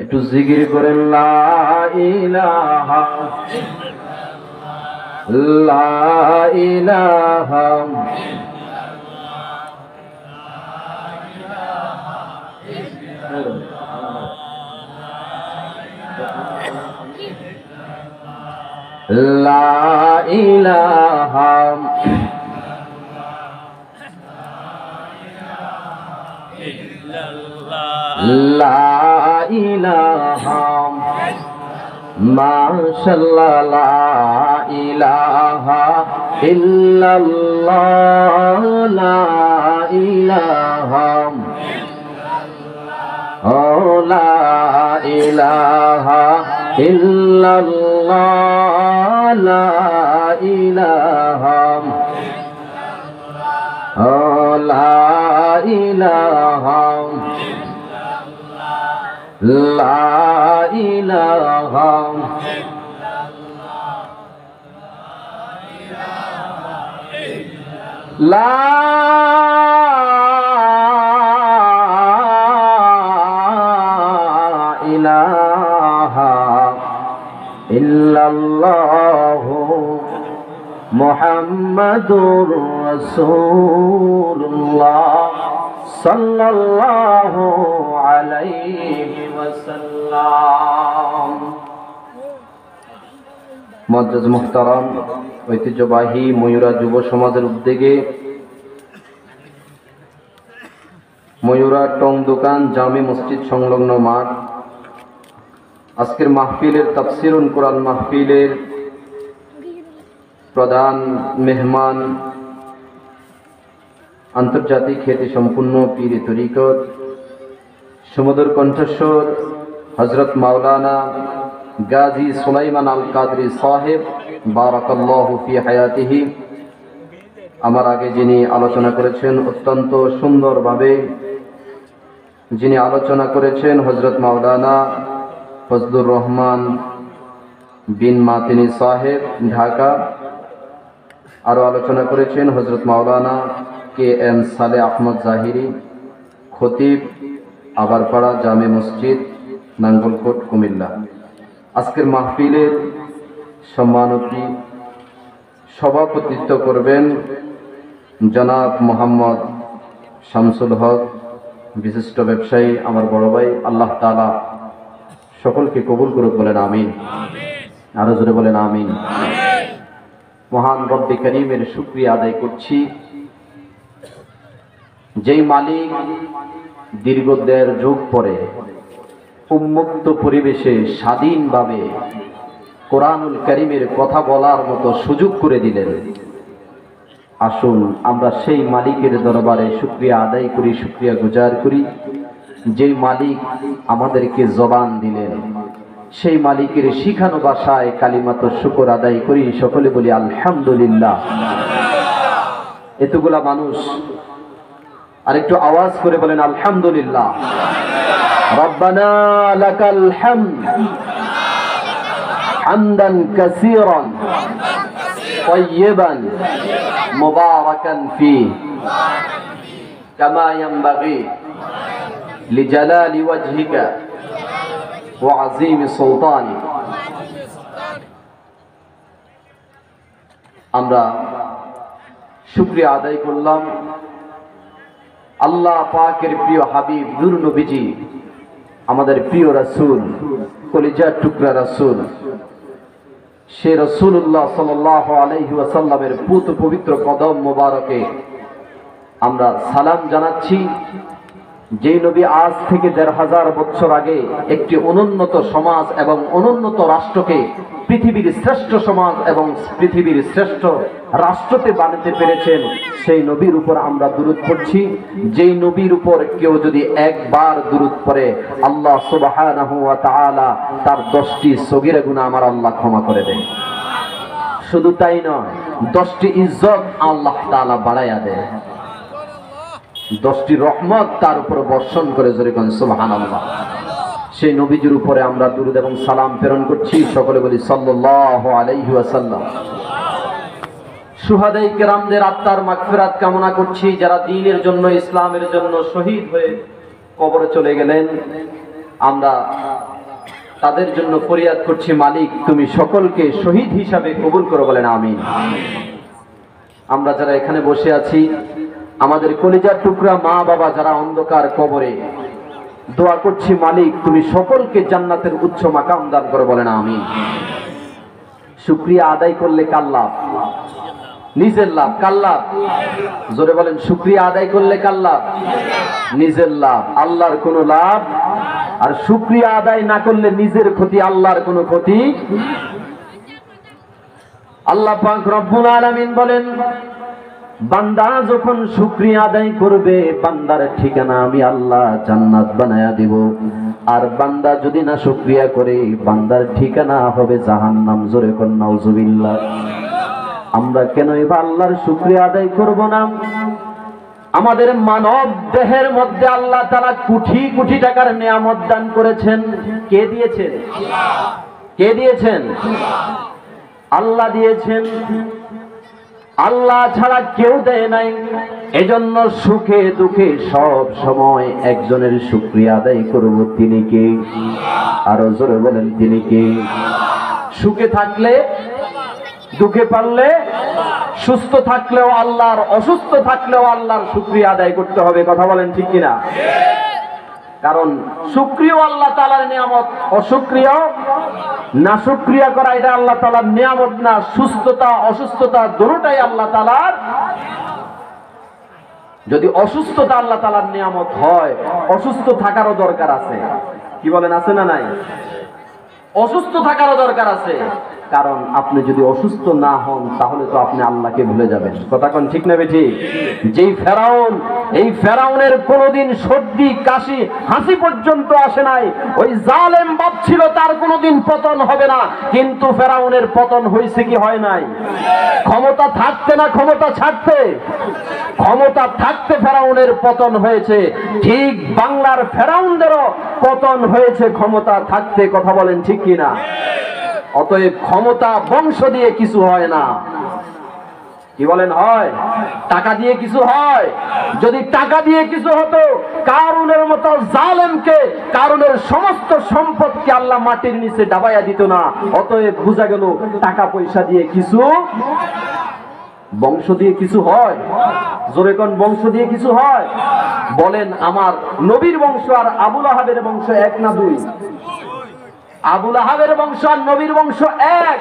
একটু জিকির করেন লা ইলাহা লা ইলাহা লা ইলাহা লা ইলাহা মাশাআল্লাহ লা ইলাহা ইল্লাল্লাহ লা ইলাহা ও লা ইলাহা ইল্লাল্লাহ লা ইলাহা ও লা ইলাহা লা ইলাহা লা ইলাহা ইল্লাল্লাহু মুহাম্মাদুর রাসূলুল্লাহ সাল্লাল্লাহু আলাইহি ওয়াসাল্লাম। মুআজ্জাজ মুহতারাম, ঐতিহ্যবাহী ময়ূরা যুব সমাজের উদ্যোগে ময়ূরা টং দোকান জামে মসজিদ সংলগ্ন মাঠ আজকের মাহফিলের তাফসিরুল কোরআন মাহফিলের প্রধান মেহমান আন্তর্জাতিক খ্যাতি সম্পূর্ণ পীর তরিকত সুমধুর কণ্ঠস্বর হযরত মাওলানা গাজী সুলাইমান আল কাদরি সাহেব বারাকাল্লাহু ফি হায়াতিহি। আমার আগে যিনি আলোচনা করেছেন অত্যন্ত সুন্দরভাবে যিনি আলোচনা করেছেন হযরত মাওলানা ফজলুর রহমান বিন মাতিনি সাহেব ঢাকা। আরো আলোচনা করেছেন হযরত মাওলানা কে এম সালেহ আহমদ জাহিরি খতিব আগারপাড়া জামে মসজিদ নাঙ্গলকোট কুমিল্লা। আজকের মাহফিলের সম্মানতি সভাপতিত্ব করবেন জনাব মোহাম্মদ শামসুল হক, বিশিষ্ট ব্যবসায়ী, আমার বড় ভাই। আল্লাহ তাআলা সকলকে কবুল করুক, বলেন আমিন। আরো জোরে বলেন আমিন। মহান রব্বে করিমের শুকরিয়া আদায় করছি, যেই মালিক দীর্ঘ ১.৫ যুগ পরে উন্মুক্ত পরিবেশে স্বাধীনভাবে কোরআনুল কারীমের কথা বলার মতো সুযোগ করে দিলেন। আসুন আমরা সেই মালিকের দরবারে শুকরিয়া আদায় করি, শুকরিয়া গুজার করি। যেই মালিক আমাদেরকে জবান দিলেন, সেই মালিকের শিখানো ভাষায় কালিমাত শুকর আদায় করি। সকলে বলি আলহামদুলিল্লাহ। এতগুলা মানুষ আরেকটু আওয়াজ করে বলেন আলহামদুলিল্লাহ। রব্বানা লাকাল হামদ হামদান কাসীরান তাইয়িবান মুবারাকান ফি কামা ইয়ানবাগি লিজালালি ওয়াজহিকা ওয়া আযীমি সুলতানিক। আমরা শুকরিয়া আদায় করলাম আল্লাহ পাকের প্রিয় হাবিব নূর নবীজি, আমাদের প্রিয় রাসূল, কলিজার টুকরা রাসূল, সে রাসূলুল্লাহ সাল্লাল্লাহু আলাইহি ওয়াসাল্লামের পুত পবিত্র কদম মোবারকে আমরা সালাম জানাচ্ছি। যে নবী আজ থেকে ১৫০০ বছর আগে একটি অনুন্নত সমাজ এবং অনুন্নত রাষ্ট্রকে পৃথিবীর শ্রেষ্ঠ সমাজ এবং পৃথিবীর শ্রেষ্ঠ রাষ্ট্রতে বানাতে পেরেছেন, সেই নবীর উপর আমরা দুরূদ পড়ছি। যেই নবীর উপর কেউ যদি একবার দুরূদ পড়ে, আল্লাহ সুবহানাহু ওয়া তাআলা তার 10টি সগীরা গুনাহ আমার আল্লাহ ক্ষমা করে দেন। শুধু তাই নয়, 10টি ইজ্জত আল্লাহ তাআলা বাড়াইয়া দেয়, 10টি রহমত তার উপর বর্ষণ করে। জোরে কোন সুবহানাল্লাহ। সেই নবীজির উপরে আমরা দুরূদ এবং সালাম প্রেরণ করছি। সকলে বলি সাল্লাল্লাহু আলাইহি ওয়াসাল্লাম। শুহাদায়ে কেরামদের আত্মার মাগফিরাত কামনা করছি, যারা দ্বীনের জন্য, ইসলামের জন্য শহীদ হয়ে কবরে চলে গেলেন। আমরা তাদের জন্য ফরিয়াদ করছি, মালিক তুমি সকলকে শহীদ হিসাবে কবুল করো, বলেন আমিন। আমরা যারা এখানে বসে আছি, আমাদের কলিজার টুকরা মা বাবা যারা অন্ধকার কবরে, দোয়া করছি মালিক তুমি সকলকে জান্নাতের উচ্চ মাকাম দান করো, বলেন আমিন। শুকরিয়া আদায় করলে কার লাভ? নিজের লাভ। কার লাভ? জোরে বলেন, শুকরিয়া আদায় করলে কার লাভ? নিজের লাভ, আল্লাহর কোনো লাভ। আর শুকরিয়া আদায় না করলে নিজের ক্ষতি, আল্লাহর কোনো ক্ষতি। আল্লাহ পাক রব্বুল আলামিন বলেন, বান্দা যখন শুকরিয়া আদায় করবে, বান্দার ঠিকানা আমি আল্লাহ জান্নাত বানায়া দিব। আর বান্দা যদি না শুকরিয়া করে, বান্দার ঠিকানা হবে জাহান্নাম। জোরে কোন নাউজুবিল্লাহ। আমরা কেন এবার আল্লাহর শুকরিয়া আদায় করব না? আমাদের মানব দেহের মধ্যে আল্লাহ তাআলা কোটি কোটি টাকার নিয়ামত দান করেছেন। কে দিয়েছেন? কে দিয়েছেন? আল্লাহ দিয়েছেন। আল্লাহ ছাড়া কেউ দেয় নাই। এজন্য সুখে দুঃখে সব সময় একজনের শুকরিয়া আদায় করব, তিনি কে? আরো জোরে বলেন, তিনি কে? সুখে থাকলে, দুঃখে পারলে, সুস্থ থাকলেও আল্লাহর, অসুস্থ থাকলেও আল্লাহর শুকরিয়া আদায় করতে হবে। কথা বলেন ঠিক কিনা? কারণ শুকরিয়া আল্লাহ তাআলার নিয়ামত, অশুকরিয়া না শুকরিয়া করা এটা আল্লাহ তাআলার নিয়ামত না। সুস্থতা অসুস্থতা দুটোটাই আল্লাহ তাআলার। যদি অসুস্থতা আল্লাহ তাআলার নিয়ামত হয়, অসুস্থ থাকারও দরকার আছে। কি বলেন, আছে না নাই? অসুস্থ থাকারও দরকার আছে। কারণ আপনি যদি অসুস্থ না হন, তাহলে তো আপনি আল্লাহকে ভুলে যাবেন। কথা কোন ঠিক না বেঠি? যেই ফেরাউন, এই ফেরাউনের কোনোদিন সর্দি কাশি হাসি পর্যন্ত আসে নাই। ওই জালেম বাপ ছিল, তার কোনোদিন পতন হবে না। কিন্তু ফেরাউনের পতন হয়েছে কি হয় নাই? ক্ষমতা থাকতে না ক্ষমতা ছাড়তে? ক্ষমতা থাকতে ফেরাউনের পতন হয়েছে। ঠিক বাংলার ফেরাউনদেরও পতন হয়েছে ক্ষমতা থাকতে। কথা বলেন ঠিক কিনা? অতএব ক্ষমতা বংশ দিয়ে কিছু হয় না। কি বলেন, হয়? টাকা দিয়ে কিছু হয়? যদি টাকা দিয়ে কিছু হতো, কারুনের মতো জালেমকে, কারুনের সমস্ত সম্পদকে আল্লাহ মাটির নিচে ডাবাইয়া দিত না। অতএব বোঝা গেল টাকা পয়সা দিয়ে কিছু, বংশ দিয়ে কিছু হয়। জোরে কোন, বংশ দিয়ে কিছু হয়? বলেন, আমার নবীর বংশ আর আবুল আহাবের বংশ এক না দুই? আবুল আহাবের বংশ আর নবীর বংশ এক।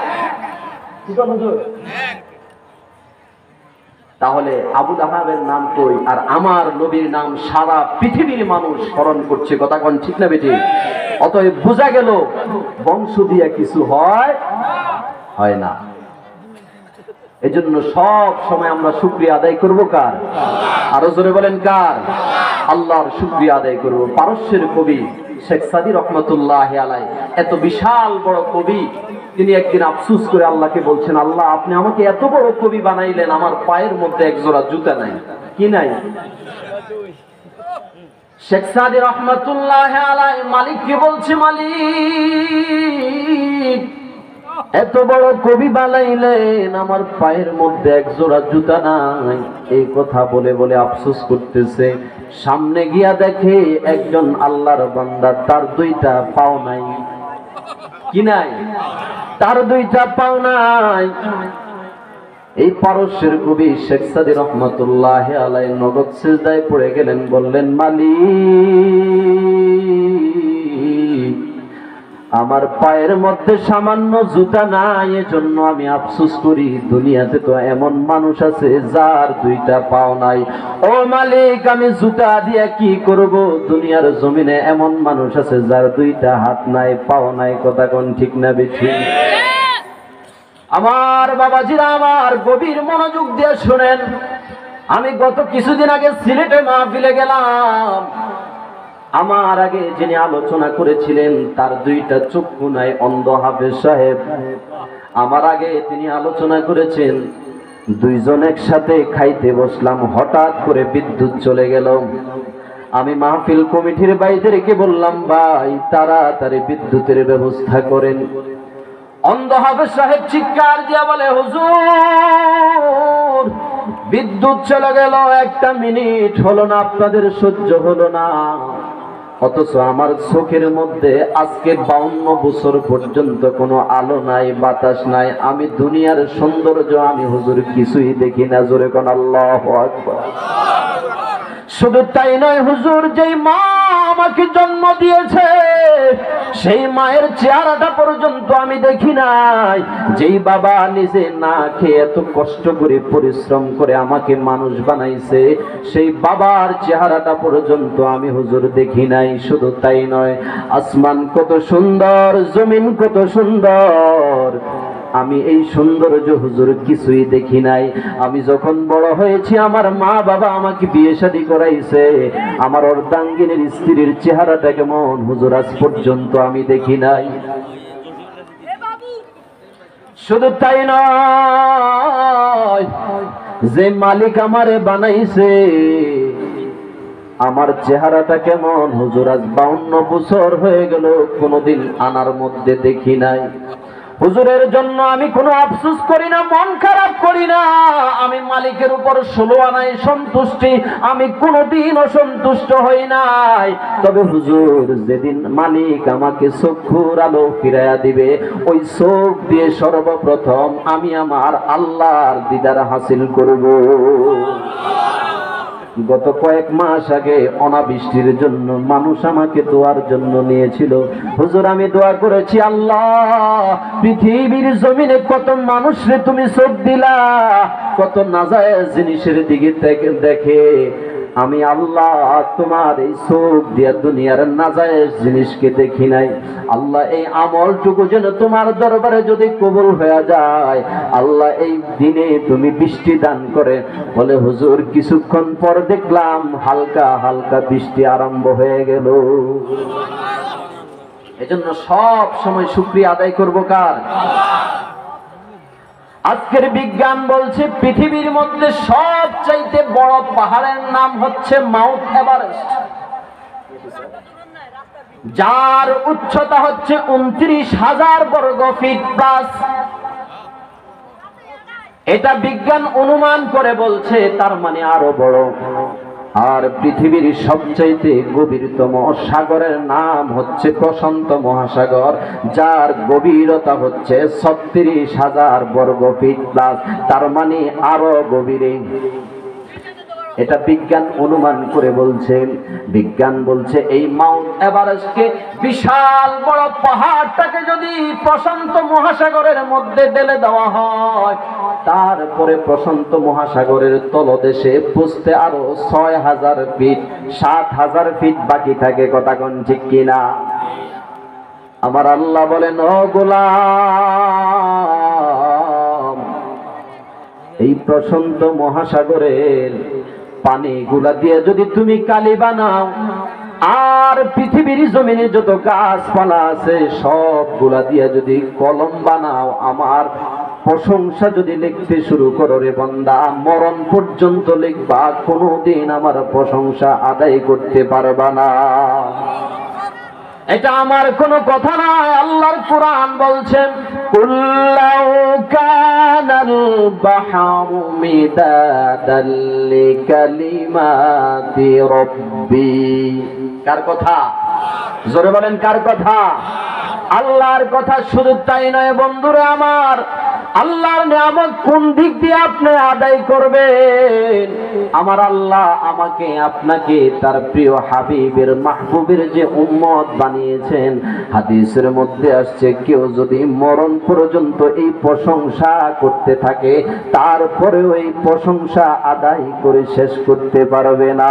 তাহলে আবুল আহাবের নাম কই আর আমার নবীর নাম সারা পৃথিবীর মানুষ স্মরণ করছে। কথা কোন ঠিক না বেটি? অতএব বোঝা গেল বংশ দিয়ে কিছু হয়, হয় না। এজন্য সব সময় আমরা শুকরিয়া আদায় করব কার? আরো জোরে বলেন, কার? আল্লাহর শুকরিয়া আদায় করব। পারস্যের কবি শেখ সাদী রহমতুল্লাহ আলাই, এত বিশাল বড় কবি, তিনি একদিন আফসোস করে আল্লাহকে বলছেন, আল্লাহ আপনি আমাকে এত বড় কবি বানাইলেন, আমার পায়ের মধ্যে এক জোড়া জুতা নাই। কি নাই? শেখ সাদী রহমতুল্লাহ আলাই মালিককে বলছে, মালিক এত বড় কবি বানাইলেন, আমার পায়ের মধ্যে এক জোড়া জুতা নাই। এই কথা বলে বলে আফসোস করতেছে। সামনে গিয়া দেখে একজন আল্লাহর বান্দা, তার দুইটা পাও নাই। কি নাই? তার দুইটা পাও নাই। এই পারস্যের কবি শেখ সাদী রহমতুল্লাহ আলাইহি নগদ সিজদায় পড়ে গেলেন, বললেন, মালিক আমার পায়ের মধ্যে সামান্য জুতা নাই, এজন্য আমি আফসোস করি। দুনিয়াতে তো এমন মানুষ আছে যার দুইটা পাও নাই। ও মালিক, আমি জুতা দিয়ে কি করব? দুনিয়ার জমিনে এমন মানুষ আছে যার দুইটা হাত নাই, পাও নাই। কথা কোন ঠিক না বেঠিক? আমার বাবাজিরা, আমার গভীর মনোযোগ দিয়ে শুনেন। আমি গত কিছুদিন আগে সিলেটে মাহফিলে গেলাম। আমার আগে যিনি আলোচনা করেছিলেন তার দুইটা চক্ষু নাই, অন্ধ হাফেজ সাহেব। আমার আগে তিনি আলোচনা করেছেন। দুইজন একসাথে খাইতে বসলাম, হঠাৎ করে বিদ্যুৎ চলে গেল। আমি মাহফিল কমিটির ভাইদেরকে বললাম, ভাই তাড়াতাড়ি বিদ্যুতের ব্যবস্থা করেন। অন্ধ হাফেজ সাহেব চিৎকার দিয়া বলে, হুজুর বিদ্যুৎ চলে গেল, একটা মিনিট হলো না, আপনাদের সহ্য হলো না। অথচ আমার চোখের মধ্যে আজকে 52 বছর পর্যন্ত কোনো আলো নাই, বাতাস নাই। আমি দুনিয়ার সৌন্দর্য আমি হুজুর কিছুই দেখি না। জোরে কোন আল্লাহু আকবার। শুধু তাই নয় হুজুর, যেই মা আমাকে জন্ম দিয়েছে সেই মায়ের চেহারাটা পর্যন্ত আমি দেখি নাই। যেই বাবা নিজে না খেয়ে এত কষ্ট করে পরিশ্রম করে আমাকে মানুষ বানাইছে সেই বাবার চেহারাটা পর্যন্ত আমি হুজুর দেখি নাই। শুধু তাই নয়, আসমান কত সুন্দর, জমিন কত সুন্দর, আমি এই সৌন্দর্য হুজুর কিছুই দেখি নাই। আমি যখন বড় হয়েছি আমার মা বাবা আমাকে বিয়ে শাদী করাইছে, আমার অর্ধাঙ্গিনীর স্ত্রীর চেহারাটা কেমন হুজুর আজ পর্যন্ত আমি দেখি নাই। শুধু তাই নয়, যে মালিক আমারে বানাইছে আমার চেহারাটা কেমন হুজুর আজ 52 বছর হয়ে গেল কোনোদিন আনার মধ্যে দেখি নাই। হুজুরের জন্য আমি কোনো আফসোস করি না, মন খারাপ করি না। আমি মালিকের উপর 16 আনাই সন্তুষ্টি, আমি কোনোদিন অসন্তুষ্ট হই নাই। তবে হুজুর যেদিন মালিক আমাকে চক্ষুর আলো ফিরাইয়া দিবে ওই চোখ দিয়ে সর্বপ্রথম আমি আমার আল্লাহর দিদার হাসিল করব। গত কয়েক মাস আগে অনাবৃষ্টির জন্য মানুষ আমাকে দোয়ার জন্য নিয়েছিল। হুজুর আমি দোয়া করেছি, আল্লাহ পৃথিবীর জমিনে কত মানুষরে তুমি চোখ দিলা, কত নাজায়েজ জিনিসের দিকে দেখে। আমি আল্লাহ তোমার এই চোখ দিয়া দুনিয়ার নাজায়েজ জিনিসকে দেখি নাই। আল্লাহ এই আমলটুকু যেন তোমার দরবারে যদি কবুল হয়ে যায়, আল্লাহ এই দিনে তুমি বৃষ্টি দান করে। বলে হুজুর কিছুক্ষণ পর দেখলাম হালকা হালকা বৃষ্টি আরম্ভ হয়ে গেল। এজন্য সব সময় শুকরিয়া আদায় করব কার? আজকের বিজ্ঞান বলছে পৃথিবীর মধ্যে সবচাইতে বড় পাহাড়ের নাম হচ্ছে মাউন্ট এভারেস্ট, যার উচ্চতা হচ্ছে 29,000 বর্গ ফিট প্লাস। এটা বিজ্ঞান অনুমান করে বলছে, তার মানে আরো বড়। আর পৃথিবীর সবচাইতে গভীরতম সাগরের নাম হচ্ছে প্রশান্ত মহাসাগর, যার গভীরতা হচ্ছে 36,000 বর্গ ফিট প্লাস, তার মানে আরো গভীরে। এটা বিজ্ঞান অনুমান করে বলছে। বিজ্ঞান বলছে এই মাউন্ট এভারেস্টকে, বিশাল বড় পাহাড়টাকে যদি প্রশান্ত মহাসাগরের মধ্যে ঢেলে দেওয়া হয়, তারপরে প্রশান্ত মহাসাগরের তলদেশে পৌঁছতে আরো 6,000 ফিট, 7,000 ফিট বাকি থাকে। কথা কোন ঠিক কিনা? আমার আল্লাহ বলেন, ও গোলাম, এই প্রশান্ত মহাসাগরের পানিগুলা দিয়ে যদি তুমি কালি বানাও, আর পৃথিবীর জমিনে যত গাছপালা আছে সবগুলা দিয়ে যদি কলম বানাও, আমার প্রশংসা যদি লিখতে শুরু করো রে বান্দা, মরণ পর্যন্ত লিখবা, কোনোদিন আমার প্রশংসা আদায় করতে পারবা না। এটা আমার কোনো কথা নয়, আল্লাহর কোরআন বলছেন, কুল্লাউ কানাল বাহরু মিদাদাল লিকালিমাতি রাব্বি। কার কথা? জোরে বলেন কার কথা? আল্লাহর কথা। শুধু তাই নয় বন্ধুরা আমার, আল্লাহর নিয়ামত কোন দিক দিয়ে আপনি আদায় করবেন? আমার আল্লাহ আমাকে আপনাকে তার প্রিয় হাবিবের মাহবুবের যে উম্মত বানিয়েছেন, হাদিসের মধ্যে আসছে কেউ যদি মরণ পর্যন্ত এই প্রশংসা করতে থাকে, তারপরেও এই প্রশংসা আদায় করে শেষ করতে পারবে না।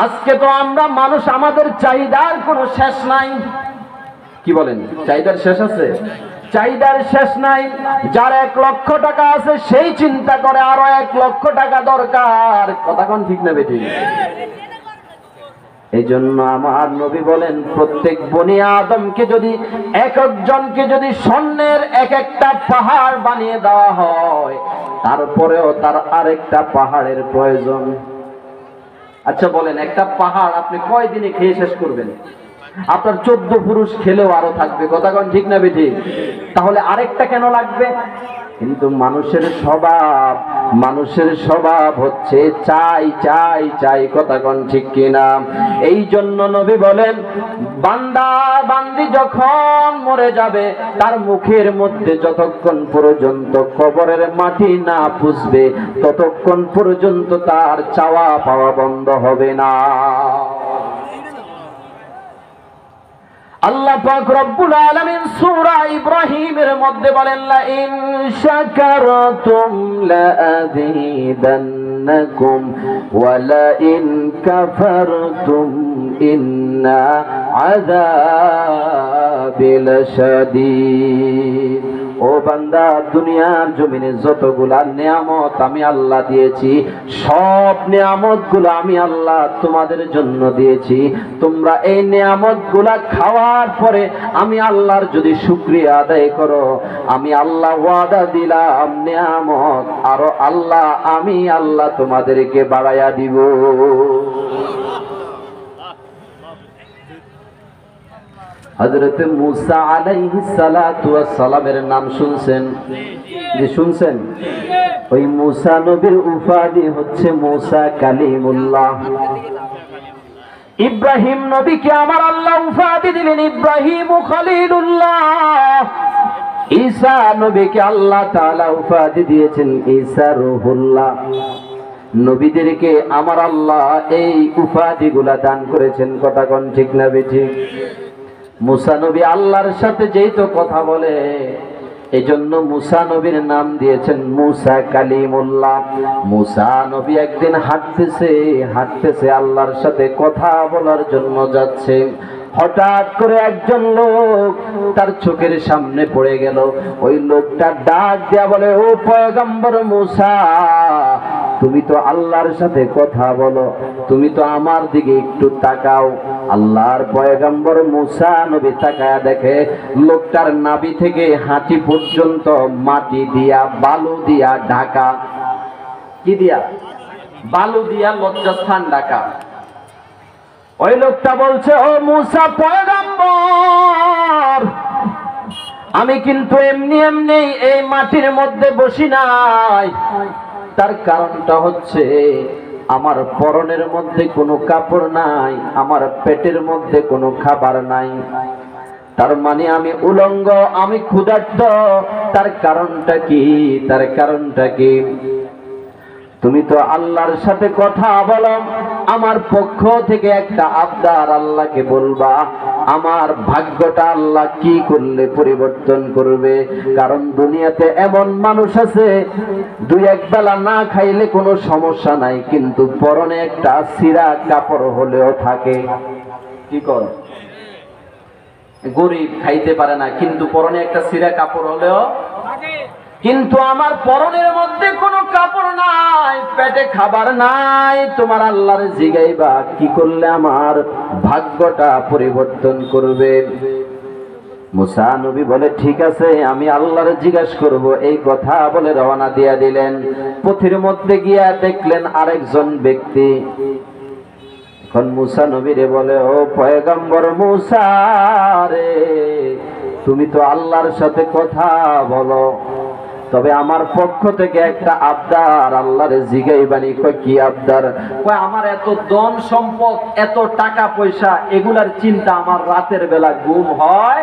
আজকে তো আমরা মানুষ, আমাদের চাহিদার কোনো শেষ নাই। কি বলেন? চাহিদার শেষ আছে? চাহিদার শেষ নাই। যার 1 লক্ষ টাকা আছে সেই চিন্তা করে আরো 1 লক্ষ টাকা দরকার। কথা কোন ঠিক না বেঠিক? এই জন্য আমার নবী বলেন, প্রত্যেক বনি আদমকে যদি একজনকে যদি স্বর্ণের একটা পাহাড় বানিয়ে দেওয়া হয়, তারপরেও তার আরেকটা পাহাড়ের প্রয়োজন। আচ্ছা বলেন, একটা পাহাড় আপনি কয় দিনে খেয়ে শেষ করবেন? আপনার 14 পুরুষ খেলেও আরো থাকবে। কথা কোন ঠিক না বেঠিক? তাহলে আরেকটা কেন লাগবে? কিন্তু মানুষের স্বভাব হচ্ছে চাই চাই চাই, কথা কোন ঠিক কিনা? এই জন্য নবী বলেন, বান্দা বান্দি যখন মরে যাবে তার মুখের মধ্যে যতক্ষণ পর্যন্ত কবরের মাটি না পুষবে ততক্ষণ পর্যন্ত তার চাওয়া পাওয়া বন্ধ হবে না। আল্লাহ পাক রব্বুল আলামিন সূরা ইব্রাহিমের মধ্যে বলেন, লা ইন শাকারতুম লাযীদান্নাকুম ওয়া লা ইন কাফারতুম ইন্না আযাবি লাশাদীদ। ও বান্দা, দুনিয়ার জমিনে যতগুলা নিয়ামত আমি আল্লাহ দিয়েছি, সব নিয়ামতগুলো আমি আল্লাহ তোমাদের জন্য দিয়েছি। তোমরা এই নিয়ামতগুলা খাওয়ার পরে আমি আল্লাহর যদি শুকরিয়া আদায় করো, আমি আল্লাহ ওয়াদা দিলাম নিয়ামত আরো আমি আল্লাহ তোমাদেরকে বাড়াইয়া দিব। হযরত মূসা আলাইহিস সালাতু ওয়াস সালামের নাম শুনছেন? যে শুনছেন, ওই মূসা নবীর উপাধি হচ্ছে মূসা কালিমুল্লাহ। ইব্রাহিম নবীকে আমার আল্লাহ উপাধি দিলেন ইব্রাহিম খলিলুল্লাহ। ঈসা নবীকে আল্লাহ তাআলা উপাধি দিয়েছেন ঈসা রূহুল্লাহ। নবীদেরকে আমার আল্লাহ এই উপাধিগুলা দান করেছেন, কথা কোন ঠিক না বেঠিক? মূসা নবী আল্লাহর সাথে যেই তো কথা বলে, এজন্য মূসা নবীর নাম দিয়েছেন মূসা কালিমুল্লাহ। মূসা নবী একদিন হাঁটতেছে আল্লাহর সাথে কথা বলার জন্য যাচ্ছে। হঠাৎ করে একজন লোক তার চোখের সামনে পড়ে গেল। ওই লোকটা ডাক দেয়া বলে, ও পয়গম্বর মূসা, তুমি তো আল্লাহর সাথে কথা বলো, তুমি তো আমার দিকে একটু তাকাও। আল্লাহর পয়গম্বর মূসা নবী তাকায়া দেখে লোকটার নাভি থেকে হাঁটি পর্যন্ত মাটি দিয়া বালু দিয়া ঢাকা। কি দিয়া? বালু দিয়া লজ্জাস্থান ঢাকা। ওই লোকটা বলছে, ও মূসা পয়গম্বর, আমি কিন্তু এমনি এমনি এই মাটির মধ্যে বসি নাই। তার কারণটা হচ্ছে আমার পরনের মধ্যে কোনো কাপড় নাই, আমার পেটের মধ্যে কোনো খাবার নাই। তার মানে আমি উলঙ্গ, আমি ক্ষুধার্ত। তার কারণটা কি? তুমি তো আল্লাহর সাথে কথা বলো, আমার পক্ষ থেকে একটা আবদার আল্লাহকে বলবা, আমার ভাগ্যটা আল্লাহ কি করলে পরিবর্তন করবে। কারণ দুনিয়াতে এমন মানুষ আছে, দুই এক বেলা না খাইলে কোনো সমস্যা নাই, কিন্তু পরনে একটা ছিঁড়া কাপড় হলেও থাকে। কি কর? গরিব, খাইতে পারে না, কিন্তু পরনে একটা ছিঁড়া কাপড় হলেও থাকে। কিন্তু আমার পরনের মধ্যে কোনো কাপড় নাই, পেটে খাবার নাই। তোমার আল্লাহর জিগাইবা, কি করলে আমার ভাগ্যটা পরিবর্তন করবে? মূসা নবী বলে, ঠিক আছে, আমি আল্লাহর জিজ্ঞাসা করব। এই কথা বলে রওনা দিয়া দিলেন। পথের মধ্যে গিয়া দেখলেন আরেকজন ব্যক্তি। এখন মূসা নবীরে বলে, ও পয়গম্বর মূসা রে, তুমি তো আল্লাহর সাথে কথা বলো, তবে আমার পক্ষ থেকে একটা আবদার আল্লাহরে জিগাইবানি। কয়, কি আবদার? কয়, আমার এত ধন সম্পদ, এত টাকা পয়সা, এগুলার চিন্তা আমার রাতের বেলা ঘুম হয়।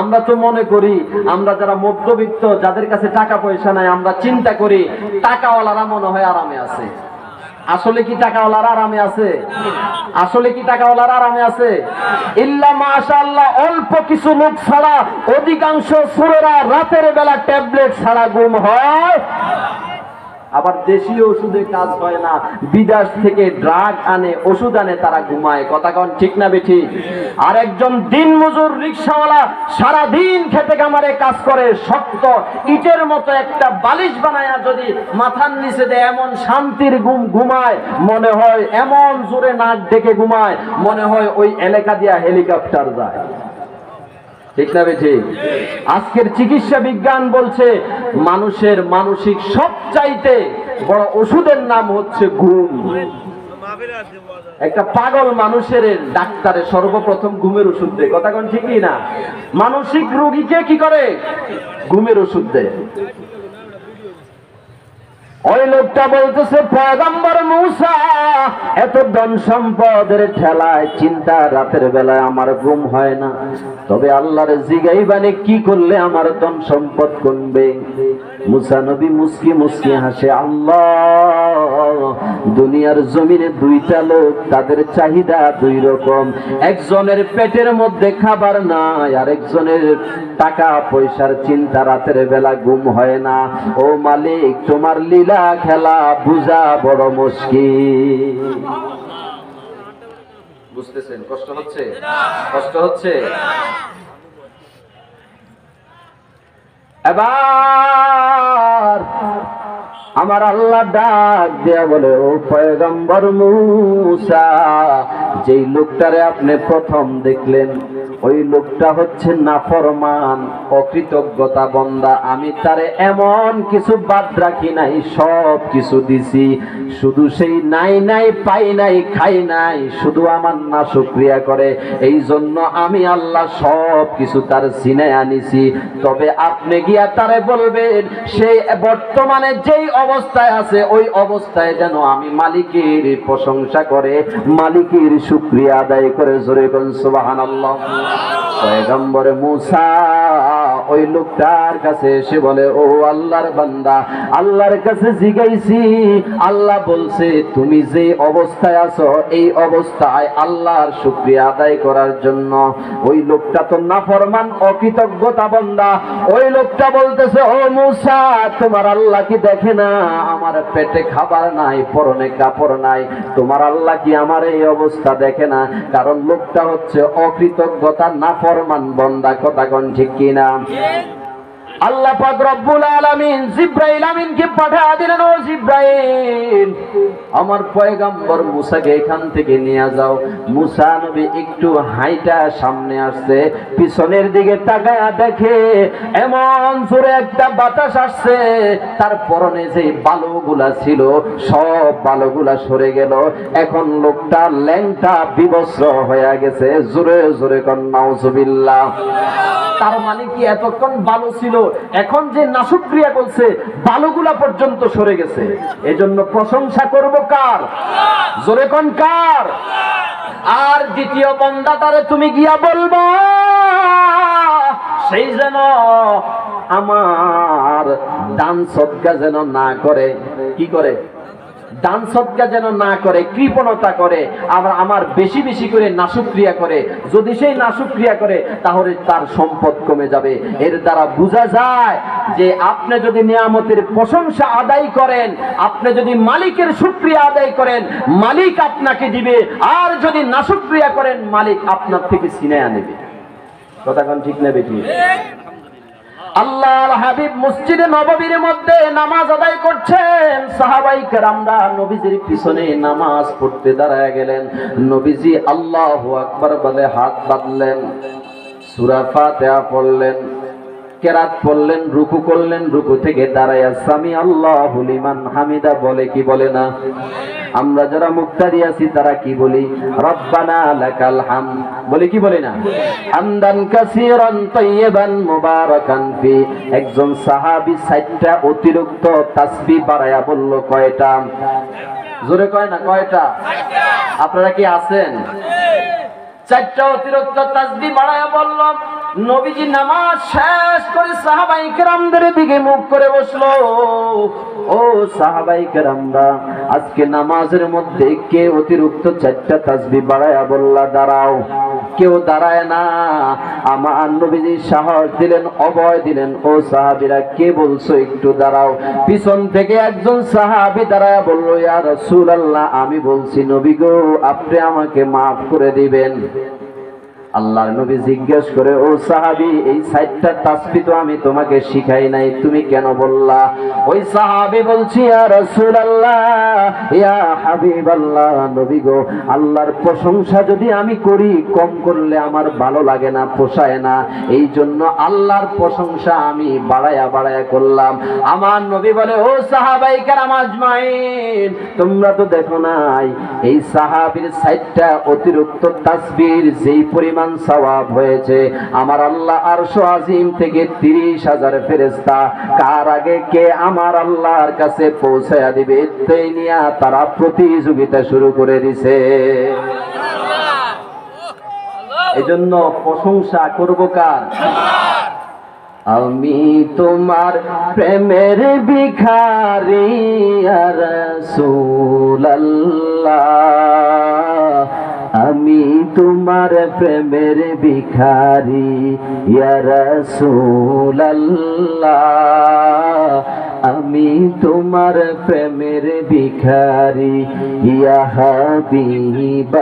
আমরা তো মনে করি, আমরা যারা মধ্যবিত্ত, যাদের কাছে টাকা পয়সা নাই, আমরা চিন্তা করি টাকাওয়ালারা মনে হয় আরামে আছে। আসলে কি টাকাওয়ালারা আরামে আছে? আসলে কি টাকাওয়ালারা আরামে আছে? ইল্লা মাশাআল্লাহ, অল্প কিছু লোক ছাড়া অধিকাংশ সুরেরা রাতের বেলা ট্যাবলেট ছাড়া ঘুম হয়। আবার দেশীয় ওষুধে কাজ হয় না, বিদেশ থেকে ড্রাগ আনে, ওষুধ আনে, তারা ঘুমায়। কথা কোন ঠিক না বেঠিক? আর একজন দিনমজুর রিকশাওয়ালা সারাদিন খেতে কামারে কাজ করে, শক্ত ইটের মতো একটা বালিশ বানায়া যদি মাথার নিচে দেয়, এমন শান্তির ঘুমায়, মনে হয় এমন জোরে নাক ডেকে ঘুমায়, মনে হয় ওই এলাকা দিয়া হেলিকপ্টার যায়। ঠিক না বেঠিক? আজকের চিকিৎসা বিজ্ঞান বলছে মানুষের মানসিক সবচাইতে বড় ওষুধের নাম হচ্ছে ঘুম। একটা পাগল মানুষের ডাক্তারে সর্বপ্রথম ঘুমের ওষুধ দেয়, কথা কোন ঠিকই না? মানসিক রোগীকে কি করে? ঘুমের ওষুধ দেয়। ওই লোকটা বলতেছে, পয়গম্বর মূসা, এত ধন সম্পদের ঠেলায় চিন্তা রাতের বেলায় আমার ঘুম হয় না, তবে আল্লাহর জিগাইবানে কি করলে আমার ধন সম্পদ কমবে? মূসা নবী মুস্কি মুস্কি হাসে, আল্লাহ, দুনিয়ার জমিনে দুইটা লোক, তাদের চাহিদা দুই রকম। একজনের পেটের মধ্যে খাবার নাই, আর একজনের টাকা পয়সার চিন্তা, রাতের বেলা ঘুম হয় না। ও মালিক, তোমার লীলা খেলা বুঝা বড় মুশকিল। বুঝতেছেন? কষ্ট হচ্ছে? কষ্ট হচ্ছে? এবার আমার আল্লাহ ডাক দেয়া বলে, ও পয়গম্বর মূসা, যেই লোকটারে আপনি প্রথম দেখলেন, ওই লোকটা হচ্ছে নাফরমান, অকৃতজ্ঞতা বান্দা। আমি তারে এমন কিছু বাদ রাখি নাই, সব কিছু দিছি, শুধু সেই নাই নাই পাই নাই খাই নাই, শুধু আমার নাশুকরিয়া করে। এই জন্য আমি আল্লাহ সব কিছু তার সিনায় আনিছি। তবে আপনি গিয়া তারে বলবেন, সে বর্তমানে যেই অবস্থায় আছে, ওই অবস্থায় যেন আমি মালিকের প্রশংসা করে, মালিকের শুকরিয়া আদায় করে। জোরে বলুন সুবহানাল্লাহ। পয়গম্বর মূসা ওই লোকটার কাছে এসে বলে, ও আল্লাহর বান্দা, আল্লাহর কাছে জিগাইছি, আল্লাহ বলছে তুমি যে অবস্থায় আছো, এই অবস্থায় আল্লাহর শুকরিয়া আদায় করার জন্য। ওই লোকটা তো নাফরমান, অকৃতজ্ঞতা বান্দা। ওই লোকটা বলতেছে, ও মূসা, তোমার আল্লাহ কি দেখে না আমার পেটে খাবার নাই, পরনে কাপড় নাই? তোমার আল্লাহ কি আমার এই অবস্থা দেখে না? কারণ লোকটা হচ্ছে অকৃতজ্ঞতা নাফরমান বান্দা, কথা কোন ঠিক কিনা? আল্লাহ পাক রব্বুল আলামিন জিব্রাইল আমিনকে পাঠিয়ে দিলেন, ও জিব্রাইল, আমার পয়গম্বর মূসাকে এখান থেকে নিয়ে যাও। মূসা নবী একটু হাইটা সামনে আসছে, পিছনের দিকে তাকায়া দেখে এমন জোরে একটা বাতাস আসছে, তার পরনে যে বালুগুলা ছিল সব বালুগুলা সরে গেল। এখন লোকটা ল্যাংটা বিবস্ত্র হয়ে গেছে। জোরে জোরে কন নাউজুবিল্লাহ। তার মানে কি এতক্ষণ বালু ছিল, এখন যে নাশুকরিয়া করছে বালুগুলা পর্যন্ত সরে গেছে। এজন্য প্রশংসা করব কার? জোরে কোন কার? আর দ্বিতীয় বান্দাটারে তুমি গিয়া বলবা, সেই যেন আমার দান সদকা যেন না করে। কি করে? দান সদকা যেন না করে, কৃপণতা করে, আবার আমার বেশি বেশি করে নাশুকরিয়া করে। যদি সেই নাশুকরিয়া করে তাহলে তার সম্পদ কমে যাবে। এর দ্বারা বোঝা যায় যে আপনি যদি নিয়ামতের প্রশংসা আদায় করেন, আপনি যদি মালিকের শুকরিয়া আদায় করেন, মালিক আপনাকে দিবে, আর যদি নাশুকরিয়া করেন, মালিক আপনার থেকে ছিনিয়ে নেবে। কথা কোন ঠিক না বেঠিক? আল্লাহর হাবিব মসজিদে নববীর মধ্যে নামাজ আদায় করছেন, সাহাবায়ে কেরামরা নবীজির পিছনে নামাজ পড়তে দাঁড়ায় গেলেন। নবীজি আল্লাহু আকবার বলে হাত বাঁধলেন, সূরা ফাতিহা পড়লেন, কেরাত পড়লেন, রুকু করলেন, রুকু থেকে দাঁড়ায়া সামি আল্লাহু লিমান হামিদা বলে কি বলে না? আমরা যারা মুক্তাদি আছি তারা কি বলি? রব্বানা লাকাল হামদ বলে কি বলে না? হামদান কাসীরান তাইয়িবান মুবারাকান ফি। একজন সাহাবী 60টা অতিরিক্ত তাসবিহ বাড়ায়া বলল। কয়টা? জোরে কয় না কয়টা? আপনারা কি আছেন? 4টা অতিরিক্ত তাসবিহ বাড়ায়া বলল। নবীজি নামাজ শেষ করে সাহাবায়ে কেরামদের দিকে মুখ করে বসলো। ও সাহাবায়ে কেরামরা, আজকে নামাজের মধ্যে কে অতিরিক্ত 4টা তাসবিহ বাড়ায়া বললা দাঁড়াও? কেউ দাঁড়ায় না। আমার নবীজি সাহস দিলেন, অভয় দিলেন, ও সাহাবীরা কে বলছো একটু দাঁড়াও। পিছন থেকে একজন সাহাবী দাঁড়ায়া বলল, ইয়া রাসূলুল্লাহ, আমি বলছি নবী গো, আপনি আমাকে মাফ করে দিবেন। আল্লাহর নবী জিজ্ঞেস করে, ও সাহাবী, এই 60টা তাসবিহ তো আমি তোমাকে শিখাই নাই, তুমি কেন বললা? ওই সাহাবী বলছি, ইয়া রাসূলুল্লাহ, ইয়া হাবিবাল্লাহ, নবী গো, আল্লাহর প্রশংসা যদি আমি করি, কম করলে আমার ভালো লাগে না, পোষায় না, এই জন্য আল্লাহর প্রশংসা আমি বাড়ায়া বাড়ায়া করলাম। আমার নবী বলে, ও সাহাবাই কেরাম আজমাইন, তোমরা তো দেখো নাই এই সাহাবীর 60টা অতিরিক্ত তাসবির যেই পরিমাণ সওয়াব হয়েছে, আমার আল্লাহ আরশ আজিম থেকে 30,000 ফেরেশতা কার আগে কে আমার আল্লাহর কাছে পৌঁছায়া দিবে, এটাই নিয়ে তারা প্রতিযোগিতা শুরু করে দিছে। এজন্য প্রশংসা করব কার? আমি তোমার প্রেমের ভিখারি ইয়া রাসূলুল্লাহ, আমি তোমার প্রেমের ভিখারি ইয়া রাসূলুল্লাহ, আমি তোমার প্রেমের ভিখারি ইয়া হাবিবাল্লাহ,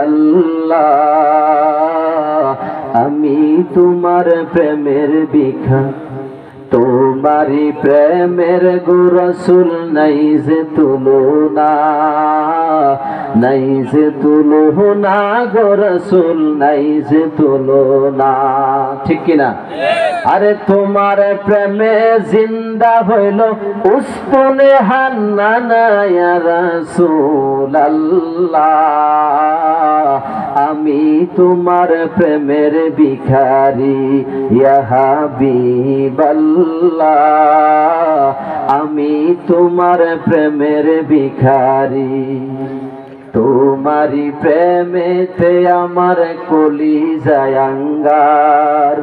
আমি তোমার প্রেমের ভিখারি। তোমারি প্রেমের গো রাসূল নাই যে তুলনা, নাই যে তুলনা গো রাসূল, নাই যে তুলনা। ঠিক কিনা? আরে তোমার প্রেমে জিন্দা হইল উস্তুনে হান্নানা ইয়া রাসূলুল্লাহ, আমি তোমার প্রেমের ভিখারি ইয়া হাবিবাল্লাহ, আমি তোমার প্রেমের ভিখারি। তোমারি প্রেমেতে আমার কলিজায় আঙ্গার,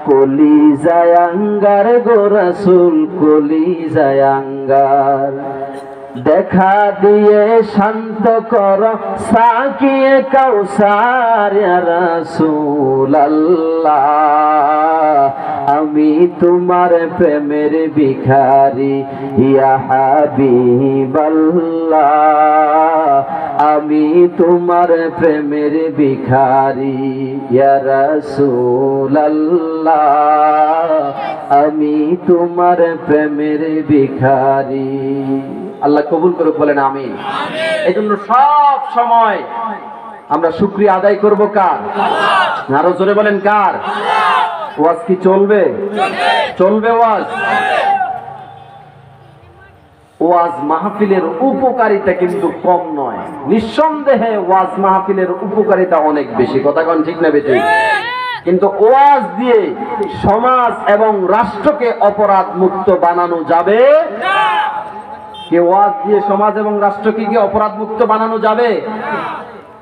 কলিজায় আঙ্গার গো রাসূল, কলিজায় আঙ্গার। দেখা দিয়ে শান্ত কর সাকিয়ে কাউসার ইয়া রাসূলুল্লাহ, আমি তোমার প্রেমের ভিখারি ইয়া হাবিবাল্লাহ, আমি তোমার প্রেমের ভিখারি ইয়া রাসূলুল্লাহ, আমি তোমার প্রেমের ভিখারি। আল্লাহ কবুল করুক, বলেন আমিন। এই জন্য সব সময় আমরা শুকরিয়া আদায় করব কার? আরো জোরে বলেন কার? ওয়াজ কি চলবে? চলবে ওয়াজ। ওয়াজ মাহফিলের উপকারিতা কিন্তু কম নয়, নিঃসন্দেহে ওয়াজ মাহফিলের উপকারিতা অনেক বেশি। কথা কোন ঠিক না বেঠিক? কিন্তু ওয়াজ দিয়ে সমাজ এবং রাষ্ট্রকে অপরাধ মুক্ত বানানো যাবে না। কে ওয়াজ দিয়ে সমাজ এবং রাষ্ট্রকে কি অপরাধ মুক্ত বানানো যাবে?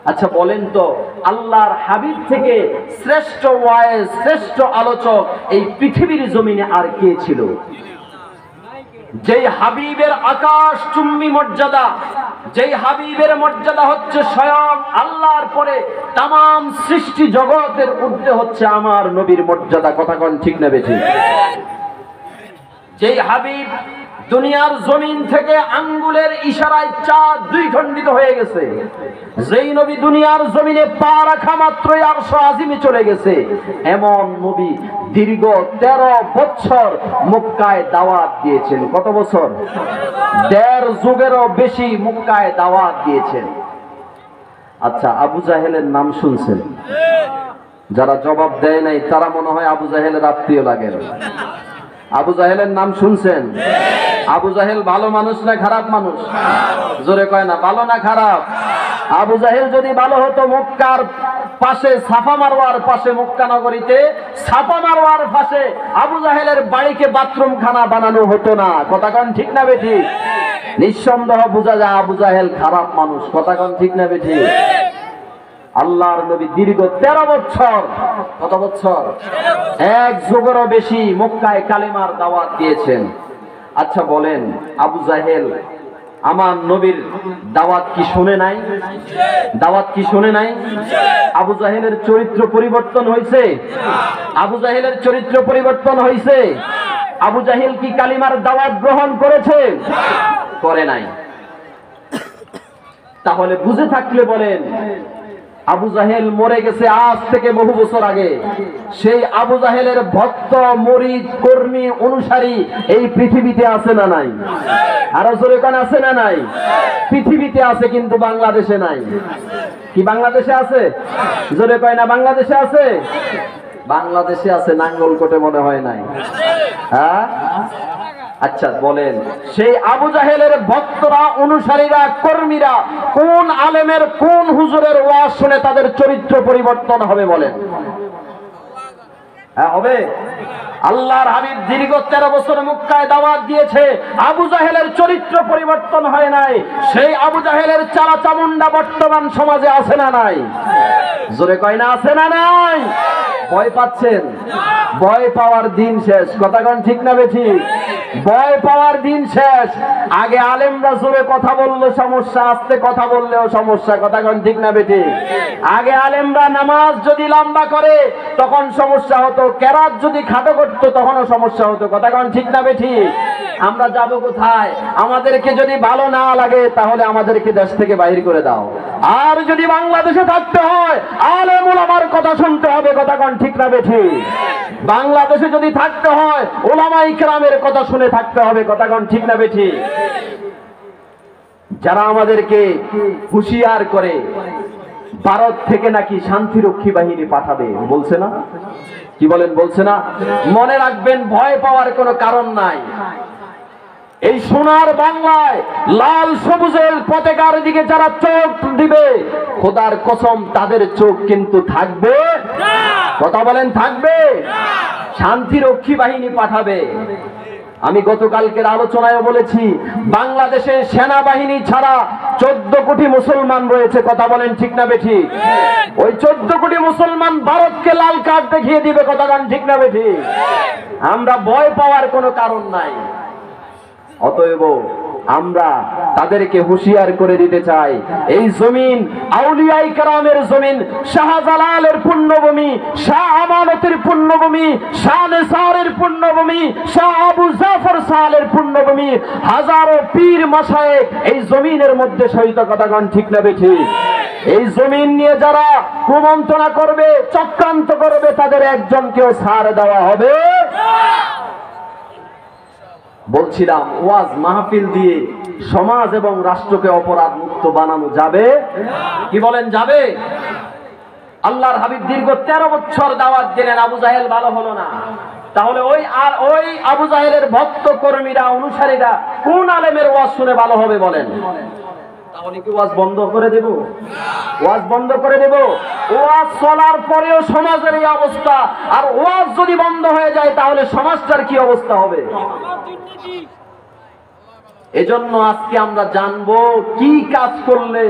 আচ্ছা বলেন তো, আল্লাহর হাবিব থেকে শ্রেষ্ঠ ওয়াইজ, শ্রেষ্ঠ আলোচক এই পৃথিবীর জমিনে আর কে ছিল? যেই হাবিবের আকাশ চুম্বি মর্যাদা, যেই হাবিবের মর্যাদা হচ্ছে স্বয়ং আল্লাহর পরে তামাম সৃষ্টি জগতের ঊর্ধ্বে হচ্ছে আমার নবীর মর্যাদা। কথা কোন ঠিক না বেঠিক? যেই হাবিব দুনিয়ার জমিন থেকে আঙ্গুলের ইশারায় চাঁদ 2 খণ্ডিত হয়ে গেছে, যেই নবী দুনিয়ার জমিনে পা রাখা মাত্রই আরশ আজিমে চলে গেছে, এমন নবী দীর্ঘ 13 বছর মক্কায় দাওয়াত দিয়েছেন। কত বছর? 1.5 যুগেরও বেশি মক্কায় দাওয়াত দিয়েছেন। আচ্ছা, আবু জাহেলের নাম শুনছেন? যারা জবাব দেয় নাই তারা মনে হয় আবু জাহেলের আত্মীয় লাগে। আবু জাহেলের নাম শুনছেন? আবু জাহেল ভালো মানুষ না খারাপ মানুষ? জোরে কয় না, ভালো না খারাপ? আবু জাহেল যদি ভালো হতো, মক্কার পাশে সাফা মারওয়ার পাশে, মক্কা নগরীতে সাফা মারওয়ার পাশে আবু জাহেলের বাড়িকে বাথরুম খানা বানানো হতো না। কথা কোন ঠিক না বেঠিক? নিঃসন্দেহ বোঝা যায় আবু জাহেল খারাপ মানুষ। কথা কোন ঠিক না বেঠিক? আল্লাহর নবী দীর্ঘ 13 বছর, কত বছর? 1 যুগেরও বেশি মক্কায় কালেমার দাওয়াত দিয়েছেন। আচ্ছা বলেন, আবু জাহেল আমার নবীর দাওয়াত কি শুনে নাই? দাওয়াত কি শুনে নাই? আবু জাহেলের চরিত্র পরিবর্তন হয়েছে? আবু জাহেলের চরিত্র পরিবর্তন হয়েছে? আবু জাহেল কি কালিমার দাওয়াত গ্রহণ করেছে? করে নাই। তাহলে বুঝে থাকলে বলেন, আবু জাহেল মরে গেছে আজ থেকে বহু বছর আগে। সেই আবু জাহেলের ভক্ত, মুরিদ, কর্মী, অনুসারী এই পৃথিবীতে আছে না নাই? আরো জোরে কোন আছে না নাই? পৃথিবীতে আছে, কিন্তু বাংলাদেশে নাই। কি বাংলাদেশে আছে? জোরে কয় না বাংলাদেশে আছে? বাংলাদেশে আছে, নাঙ্গলকোটে মনে হয় নাই। হ্যাঁ, আচ্ছা বলেন, সেই আবু জাহেলের ভক্তরা, অনুসারীরা, কর্মীরা কোন আলেমের, কোন হুজুরের ওয়াজ শুনে তাদের চরিত্র পরিবর্তন হবে বলেন? হ্যাঁ হবে। আল্লাহর হাবিব দীর্ঘ 13 বছর মক্কায় দাওয়াত দিয়েছে, আবু জাহেলের চরিত্র পরিবর্তন হয় নাই। সেই আবু জাহেলের চালা চামুন্ডা বর্তমান সমাজে আছে না নাই? জোরে কয় না আছে না নাই? ভয় পাচ্ছেন? ভয় পাওয়ার দিন শেষ। কথা কোন ঠিক না বেঠিক? ভয় পাওয়ার দিন শেষ। আগে আলেমরা জোরে কথা বললে সমস্যা, আস্তে কথা বললেও সমস্যা। কথা কোন ঠিক না বেঠিক? আগে আলেমরা নামাজ যদি লম্বা করে তখন সমস্যা হতো, কেরাত যদি খাটো করতো তখনও সমস্যা হতো। কথা কোন ঠিক না বেঠিক? আমরা যাব কোথায়? আমাদেরকে যদি ভালো না লাগে তাহলে আমাদেরকে দেশ থেকে বাইর করে দাও। আর যদি বাংলাদেশে থাকতে হয় আলেম উলামার কথা শুনতে হবে। কথা কোন ঠিক না বেঠিক? বাংলাদেশে যদি থাকতে হয় উলামায়ে কেরামের কথা শুনে থাকতে হবে। কথা কোন ঠিক না বেঠিক? যারা আমাদেরকে হুঁশিয়ার করে ভারত থেকে নাকি শান্তিরক্ষী বাহিনী পাঠাবে বলছে না? কি বলেন? বলছে না? মনে রাখবেন, ভয় পাওয়ার কোনো কারণ নাই। এই সোনার বাংলায় লাল সবুজের পতাকার দিকে যারা চোখ দিবে, খোদার কসম তাদের চোখ কিন্তু থাকবে। কথা বলেন, থাকবে। শান্তিরক্ষী বাহিনী পাঠাবে। আমি গতকালকের আলোচনায় বলেছি, বাংলাদেশে সেনাবাহিনী ছাড়া 14 কোটি মুসলমান রয়েছে। কথা বলেন ঠিক না বেঠিক? ওই 14 কোটি মুসলমান ভারতকে লাল কার্ড দেখিয়ে দিবে। কথা বলেন ঠিক না বেঠিক? আমরা ভয় পাওয়ার কোনো কারণ নাই। অতএব আমরা তাদেরকে হুঁশিয়ার করে দিতে চাই, এই জমিন আউলিয়ায়ে কেরামের জমিন, শাহজালালের পুণ্যভূমি, শাহ আমানতের পুণ্যভূমি, শাহ নেসারের পুণ্যভূমি, শাহ আবু জাফর সালের পুণ্যভূমি। হাজারো পীর মাশায়েখ এই জমিনের মধ্যে শহীদ। কথা কোন ঠিক না বেঠিক? এই জমিন নিয়ে যারা কুমন্ত্রণা করবে, চক্রান্ত করবে, তাদের একজনকেও ছাড় দেওয়া হবে। বলছিলাম, ওয়াজ মাহফিল দিয়ে সমাজ এবং রাষ্ট্রকে অপরাধ মুক্ত বানানো যাবে? কি বলেন, যাবে? আল্লাহর হাবিব দীর্ঘ 13 বছর দাওয়াত দিলেন, আবু জাহেল ভালো হলো না। তাহলে ওই আবু জাহেলের ভক্ত, কর্মীরা, অনুসারীরা কোন আলেমের ওয়াজ শুনে ভালো হবে বলেন? তাহলে কি ওয়াজ বন্ধ করে দেব? ওয়াজ বন্ধ করে দেব? ওয়াজ চলার পরেও সমাজের এই অবস্থা, আর ওয়াজ যদি বন্ধ হয়ে যায় তাহলে সমাজটার কি অবস্থা হবে? এজন্য আজকে আমরা জানবো কি কাজ করলে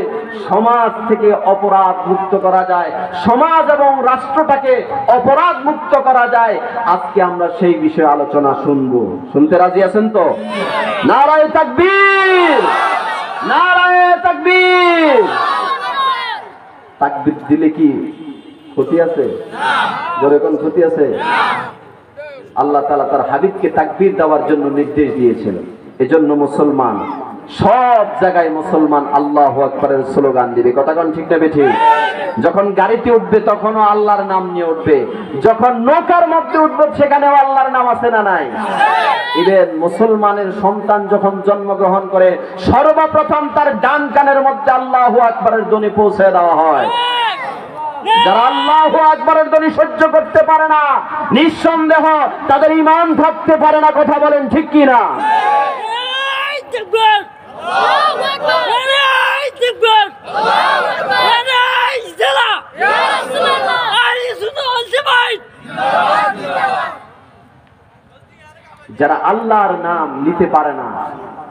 সমাজ থেকে অপরাধ মুক্ত করা যায়, সমাজ এবং রাষ্ট্রটাকে অপরাধ মুক্ত করা যায়। আজকে আমরা সেই বিষয়ে আলোচনা শুনবো। শুনতে রাজি আছেন তো? নারায়ে তাকবীর, নারায়ে তাকবীর। তাকবীর দিলে কি ক্ষতি আছে? জোরে কোন ক্ষতি আছে? আল্লাহ তাআলা তার হাবিবকে তাকবীর দেওয়ার জন্য নির্দেশ দিয়েছেন। এজন্য মুসলমান সব জায়গায় মুসলমান আল্লাহু আকবারের স্লোগান দিবে। কথা কোন ঠিক না বেঠিক? যখন গাড়িতে উঠবে তখনও আল্লাহর নাম নিয়ে উঠবে, যখন নৌকার মধ্যে উঠবে সেখানেও আল্লাহর নাম আছে না নাই? ইভেন মুসলমানের সন্তান যখন জন্মগ্রহণ করে সর্বপ্রথম তার ডান কানের মধ্যে আল্লাহু আকবারের ধ্বনি পৌঁছে দেওয়া হয়। যারা আল্লাহু আকবারের ধ্বনি সহ্য করতে পারে না, নিঃসন্দেহ তাদের ঈমান থাকতে পারে না। কথা বলেন ঠিক কি না? যারা আল্লাহর নাম নিতে পারে না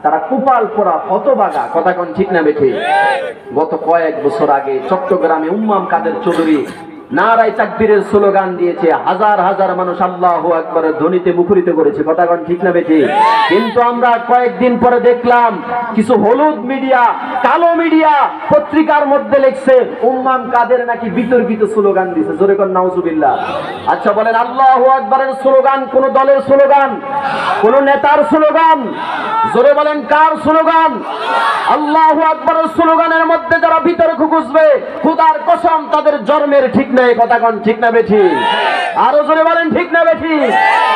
তারা কুপাল পোড়া হতভাগা। কথা কোন ঠিক না বেঠিক? গত কয়েক বছর আগে চট্টগ্রামে উম্মাম কাদের চৌধুরী নারায়ে তাকবীরের স্লোগান দিয়েছে, হাজার হাজার মানুষ আল্লাহু আকবারের ধ্বনিতে মুখরিত করেছে। কথা কোন ঠিক না বেঠিক? কিন্তু আমরা কয়েকদিন পরে দেখলাম কিছু হলুদ মিডিয়া, কালো মিডিয়া পত্রিকার মধ্যে লিখছে উম্মাম কাদের নাকি বিতর্কিত স্লোগান দিয়েছে। জোরে কোন নাউজুবিল্লাহ। আচ্ছা বলেন, আল্লাহু আকবারের স্লোগান কোন দলের স্লোগান? কোন নেতার স্লোগান? জোরে বলেন কার স্লোগান? আল্লাহু আকবারের স্লোগানের মধ্যে যারা বিতর্ক খুঁজবে, খোদার কসম তাদের জন্মের ঠিক নেই। কথা কোন ঠিক না বেঠিক? আরো জোরে বলেন ঠিক না বেঠিক?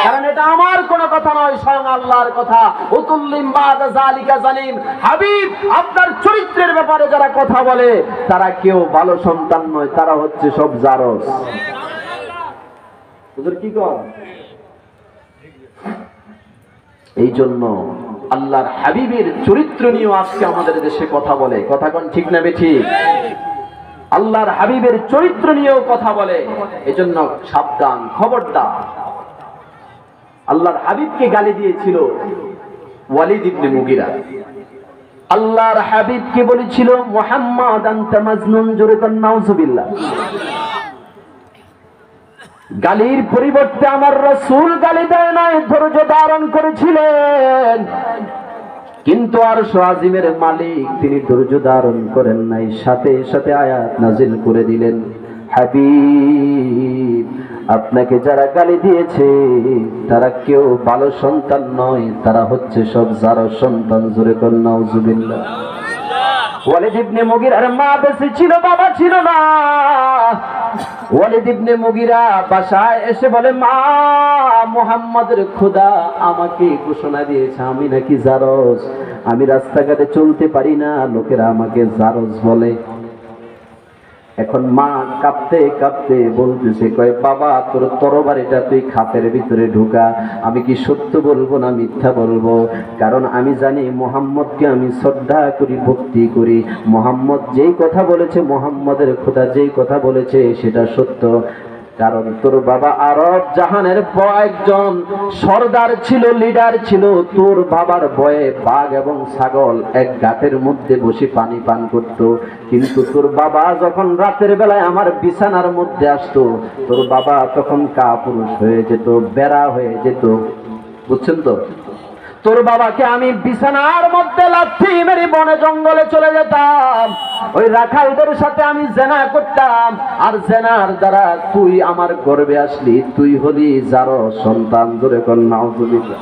কারণ এটা আমার কোনো কথা নয়, স্বয়ং আল্লাহর কথা। উতুল্লিম বাদা যালিকা জালিম। হাবিব আপনার চরিত্রের ব্যাপারে যারা কথা বলে তারা কেউ ভালো সন্তান নয়, তারা হচ্ছে সব জারজ। হুজুর কি কর? এই জন্য আল্লাহর হাবিবের চরিত্র নিয়ে আজকে আমাদের দেশে কথা বলে। কথা কোন ঠিক না বেঠিক? আল্লাহর হাবিবের চরিত্র নিয়েও কথা বলে। এজন্য সাবধান, খবরদার। আল্লাহর হাবিবকে গালি দিয়েছিল ওয়ালিদ ইবনে মুগিরা। আল্লাহর হাবিবকে বলেছিল মুহাম্মদ আনতা মাজনুন। জোরে কোন নাউজুবিল্লাহ। গালির পরিবর্তে আমার রাসূল গালি দেয় নাই, ধৈর্য ধারণ করেছিলেন। কিন্তু আরশ আজিমের মালিক তিনি ধৈর্য ধারণ করেন নাই, সাথে সাথে আয়াত নাজিল করে দিলেন, হাবিব আপনাকে যারা গালি দিয়েছে তারা কেউ ভালো সন্তান নয়, তারা হচ্ছে সব জারজ সন্তান। জোরে কোন নাউজুবিল্লাহ। ওয়ালিদ ইবনে মুগিরার মা বেঁচে ছিল, বাবা ছিল না। ওয়ালিদ ইবনে মুগিরা বাসায় এসে বলে, মা মুহাম্মাদের খোদা আমাকে ঘোষণা দিয়েছে আমি নাকি জারজ, আমি রাস্তাঘাটে চলতে পারি না, লোকেরা আমাকে জারজ বলে। এখন মা কাঁপতে কাঁপতে বলতেছে, কয় বাবা তোর তরবারিটা তুই খাপের ভিতরে ঢুকা, আমি কি সত্য বলবো না মিথ্যা বলবো? কারণ আমি জানি মুহাম্মদকে আমি শ্রদ্ধা করি, ভক্তি করি। মুহাম্মদ যেই কথা বলেছে, মুহাম্মদের খোদা যেই কথা বলেছে সেটা সত্য। কারণ তোর বাবা আরব জাহানের একজন সর্দার ছিল, লিডার ছিল। তোর বাবার ভয়ে বাঘ এবং ছাগল এক ঘাটের মধ্যে বসে পানি পান করত। কিন্তু তোর বাবা যখন রাতের বেলায় আমার বিছানার মধ্যে আসতো, তোর বাবা তখন কাপুরুষ হয়ে যেত, বেড়া হয়ে যেত। বুঝছেন তো? তোর বাবাকে আমি বিছানার মধ্যে লাথি মেরে বনে জঙ্গলে চলে যেতাম, ওই রাখালদের সাথে আমি জেনা করতাম, আর জেনার দ্বারা তুই আমার গর্ভে আসলি, তুই হলি জারজ সন্তান। জোরে কোন নাউজুবিল্লাহ।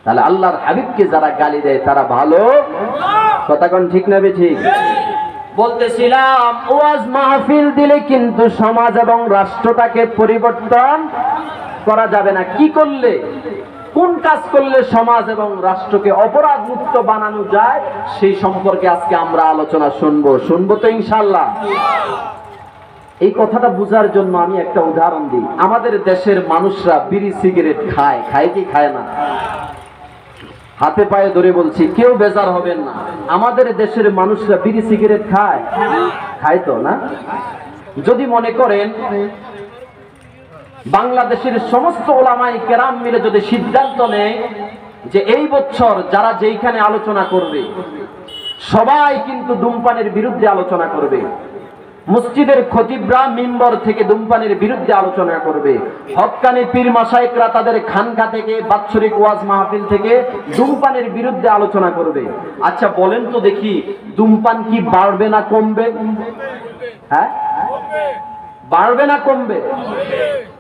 তাহলে আল্লাহর হাবিবকে যারা গালি দেয় তারা ভালো। কথা কোন ঠিক না বেঠিক? বলতেছিলাম ওয়াজ মাহফিল দিলে কিন্তু সমাজ এবং রাষ্ট্রটাকে পরিবর্তন করা যাবে না। কি করলে, কোন কাজ করলে সমাজ এবং রাষ্ট্রকে অপরাধ মুক্ত বানানো যায় সেই সম্পর্কে আজকে আমরা আলোচনা শুনবো তো ইনশাআল্লাহ। এই কথাটা বোঝার জন্য আমি একটা উদাহরণ দিই। আমাদের দেশের মানুষরা বিড়ি সিগারেট খায়, খায় কি খায় না? হাতে পায়ে ধরে বলছি, কেউ বেজার হবেন না। আমাদের দেশের মানুষরা বিড়ি সিগারেট খায়, খায় তো না? যদি মনে করেন বাংলাদেশের সমস্ত উলামায়ে কেরাম মিলে যদি সিদ্ধান্ত নেয় যে এই বছর যারা যেইখানে আলোচনা করবে সবাই কিন্তু ধূমপানের বিরুদ্ধে আলোচনা করবে, মসজিদের খতিবরা মিম্বর থেকে ধূমপানের বিরুদ্ধে আলোচনা করবে, হক্কানি পীর মাশায়েখরা তাদের খানকা থেকে বাৎসরিক ওয়াজ মাহফিল থেকে ধূমপানের বিরুদ্ধে আলোচনা করবে। আচ্ছা বলেন তো দেখি, ধূমপান কি বাড়বে না কমবে? হ্যাঁ, বাড়বে না কমবে?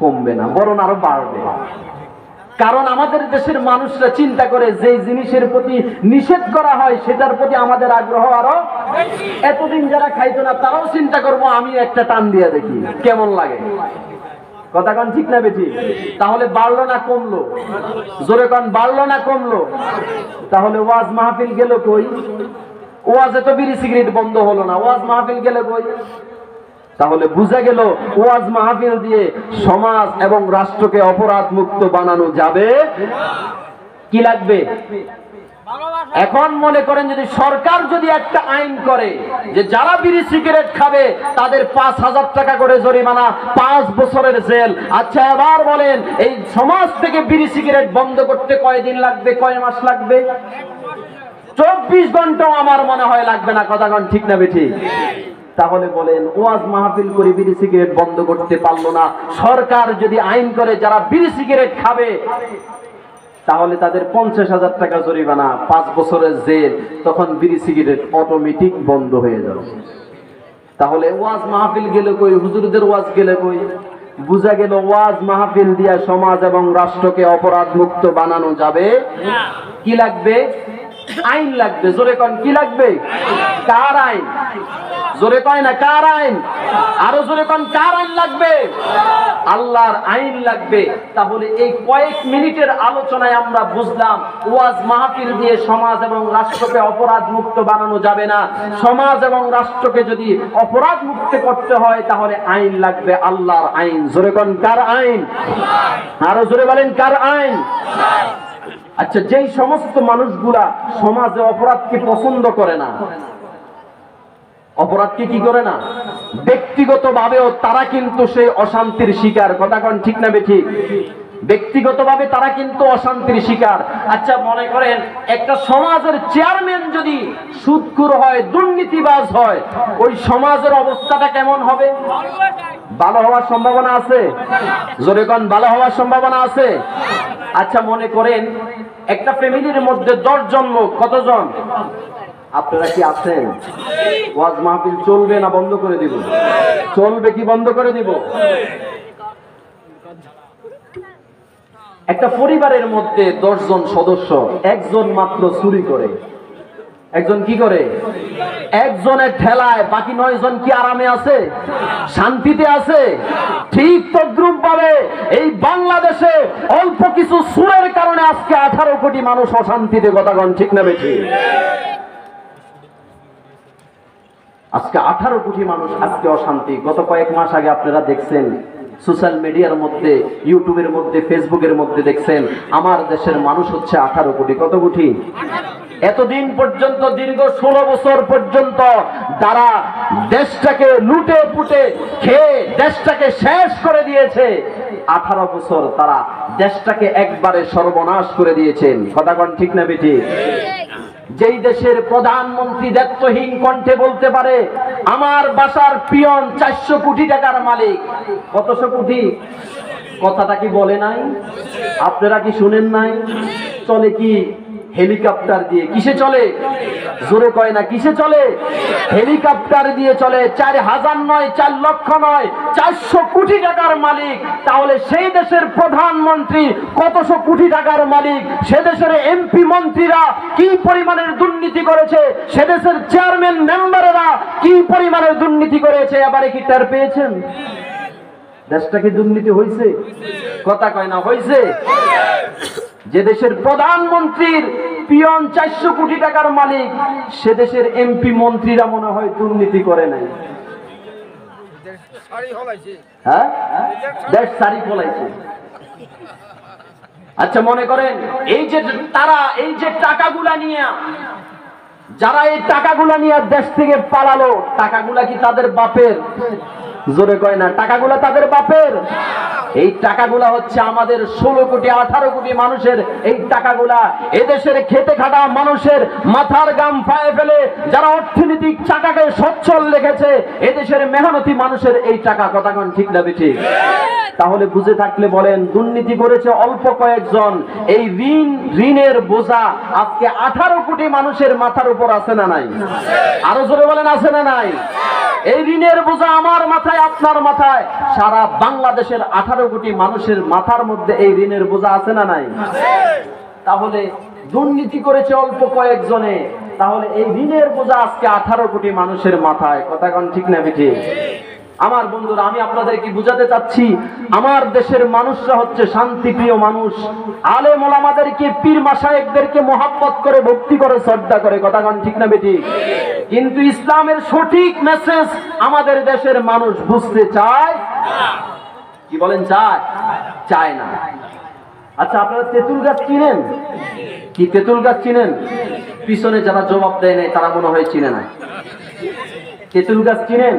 কমবে না, বরং আরো বাড়বে। কারণ আমাদের দেশের মানুষরা চিন্তা করে যে জিনিসের প্রতি নিষেধ করা হয় সেটার প্রতি আমাদের আগ্রহ আরো। এতদিন যারা খাইতো না তারাও চিন্তা করবো আমি একটা টান দিয়ে দেখি কেমন লাগে। কথা কোন ঠিক না বেঠিক? তাহলে বাড়লো না কমলো? জোরে কোন, বাড়লো না কমলো? তাহলে ওয়াজ মাহফিল গেল কই? ওয়াজে তো বিড়ি সিগারেট বন্ধ হলো না, ওয়াজ মাহফিল গেল কই? তাহলে বুঝা গেল ওয়াজ মাহফিল দিয়ে সমাজ এবং রাষ্ট্রকে অপরাধ মুক্ত বানানো যাবে। কি লাগবে? এখন মনে করেন যদি সরকার যদি একটা আইন করে যে যারা বিড়ি সিগারেট খাবে তাদের 5,000 টাকা করে জরিমানা, 5 বছরের জেল। আচ্ছা এবার বলেন এই সমাজ থেকে বিড়ি সিগারেট বন্ধ করতে কয়দিন লাগবে, কয় মাস লাগবে? 24 ঘন্টাও আমার মনে হয় লাগবে না। কথা কোন ঠিক না বেঠিক? তাহলে বলেন ওয়াজ মাহফিল করে বিড়ি সিগারেট বন্ধ করতে পারলো না, সরকার যদি আইন করে যারা বিড়ি সিগারেট খাবে তাহলে তাদের 50,000 টাকা জরিমানা, 5 বছরের জেল, তখন বিড়ি সিগারেট অটোমেটিক বন্ধ হয়ে যাবে। তাহলে ওয়াজ মাহফিল গেলে কই, হুজুরদের ওয়াজ গেলে কই? বুঝা গেল ওয়াজ মাহফিল দিয়া সমাজ এবং রাষ্ট্রকে অপরাধ মুক্ত বানানো যাবে না। কি লাগবে? আইন লাগবে। জোরে কোন কি লাগবে? কার আইন? জোরে কয় না কার আইন? আরো জোরে কোন কার আইন লাগবে? আল্লাহর আইন লাগবে। তাহলে এই কয়েক মিনিটের আলোচনায় আমরা বুঝলাম ওয়াজ মাহফিল দিয়ে সমাজ এবং রাষ্ট্রকে অপরাধ মুক্ত বানানো যাবে না। সমাজ এবং রাষ্ট্রকে যদি অপরাধ মুক্ত করতে হয় তাহলে আইন লাগবে, আল্লাহর আইন। জোরে কোন কার আইন? আরো জোরে বলেন কার আইন? আচ্ছা, যেই সমস্ত মানুষগুলা সমাজে অপরাধকে পছন্দ করে না, অপরাধকে কি করে না, ব্যক্তিগতভাবেও তারা কিন্তু সেই অশান্তির শিকার। কথা কোন ঠিক না বেঠিক? ব্যক্তিগতভাবে তারা কিন্তু অশান্তির শিকার। আচ্ছা, মনে করেন একটা সমাজের চেয়ারম্যান যদি সুদখোর হয়, দুর্নীতিবাজ হয়, ওই সমাজের অবস্থাটা কেমন হবে? ভালো হওয়ার সম্ভাবনা আছে? জোরে কোন ভালো হওয়ার সম্ভাবনা আছে? আচ্ছা, মনে করেন একটা ফ্যামিলির মধ্যে 10 জন লোক, কতজন? আপনারা কি আছেন? ওয়াজ মাহফিল চলবে না বন্ধ করে দিব? চলবে কি বন্ধ করে দিব? একটা পরিবারের মধ্যে 10 জন সদস্য, একজন মাত্র চুরি করে। একজন কি করে? একজনের ঠেলায় বাকি 9 জন কি আরামে আছে? শান্তিতে আছে? ঠিক তদ্রুপ ভাবে এই বাংলাদেশে অল্প কিছু সুরের কারণে আজকে 18 কোটি মানুষ অশান্তিতে। কথা কোন ঠিক না বেঠিক? আজকে 18 কোটি মানুষ আজকে অশান্তি। গত কয়েক মাস আগে আপনারা দেখছেন সোশ্যাল মিডিয়ার মধ্যে, ইউটিউবের মধ্যে, ফেসবুকের মধ্যে দেখছেন আমার দেশের মানুষ হচ্ছে 18 কোটি। কত কোটি? এতদিন পর্যন্ত দীর্ঘ 16 বছর পর্যন্ত যারা দেশটাকে লুটে পুটে খেয়ে দেশটাকে শেষ করে দিয়েছে, 18 বছর তারা দেশটাকে একবারে সর্বনাশ করে দিয়েছেন। কথা কোন ঠিক না বেঠিক? যেই দেশের প্রধানমন্ত্রী দায়িত্বহীন কণ্ঠে বলতে পারে আমার বাসার পিয়ন 400 কোটি টাকার মালিক। কতশো কোটি? কথাটা কি বলে নাই? আপনারা কি শুনেন নাই? চলে কি হেলিকপ্টার দিয়ে? কিসে চলে? জোরে কয় না কিসে চলে? হেলিকপ্টার দিয়ে চলে। 4,000 নয়, 4 লক্ষ নয়, 400 কোটি টাকার মালিক। তাহলে সেই দেশের প্রধানমন্ত্রী কতশো কোটি টাকার মালিক? সে দেশের এমপি মন্ত্রীরা কি পরিমাণের দুর্নীতি করেছে? সে দেশের চেয়ারম্যান মেম্বারেরা কি পরিমাণের দুর্নীতি করেছে? এবারে কি টের পেয়েছেন? দেশটা কি দুর্নীতি হয়েছে? কথা কয় না হয়েছে? যে দেশের প্রধানমন্ত্রীর পিয়ন 400 কোটি টাকার মালিক, সে দেশের এমপি মন্ত্রীরা মনে হয় দুর্নীতি করে নাই। হ্যাঁ, দেশ সারি ফলাইছে। আচ্ছা, মনে করেন এই যে তারা এই যে টাকাগুলা নিয়ে, যারা এই টাকাগুলা নিয়ে দেশ থেকে পালালো, টাকাগুলা কি তাদের বাপের? জোরে কয় না টাকাগুলা তাদের বাপের? এই টাকাগুলা হচ্ছে আমাদের 16 কোটি 18 কোটি মানুষের। এই টাকাগুলা এদেশের খেটে খাটা মানুষের মাথার ঘাম পায়ে ফেলে যারা অর্থনৈতিক চাকাকে সচ্ছল রেখেছে, এদেশের মেহনতি মানুষের এই টাকা। কথা কোন ঠিক না বেঠিক? তাহলে বুঝে থাকলে বলেন, দুর্নীতি করেছে অল্প কয়েকজন। এই ঋণের বোঝা আজকে 18 কোটি মানুষের মাথার উপর আছে না নাই? আরো জোরে বলেন আছে না নাই? এই ঋণের বোঝা আমার মাথায়, আপনার মাথায়, সারা বাংলাদেশের 18 কোটি মানুষের মাথার মধ্যে এই ঋণের বোঝা আছে না নাই? তাহলে দুর্নীতি করেছে অল্প কয়েকজনে, তাহলে এই ঋণের বোঝা আজকে 18 কোটি মানুষের মাথায়। কথা কোন ঠিক না বেঠিক? আমার বন্ধুরা, আমি আপনাদেরকে বুঝাতে চাচ্ছি আমার দেশের মানুষরা হচ্ছে শান্তিপ্রিয় মানুষ। আলেম ওলামাদেরকে, পীর মাশায়েখদেরকে মহব্বত করে, ভক্তি করে, শ্রদ্ধা করে। কথা কোন ঠিক না বেঠিক? কিন্তু ইসলামের সঠিক মেসেজ আমাদের দেশের মানুষ বুঝতে চায় না। কি বলেন? চায়? চায় না। আচ্ছা, আপনারা তেঁতুল গাছ চিনেন? কি তেঁতুল গাছ চিনেন? পিছনে যারা জবাব দেয় নাই তারা মনে হয় চিনে না। তেঁতুল গাছ চিনেন?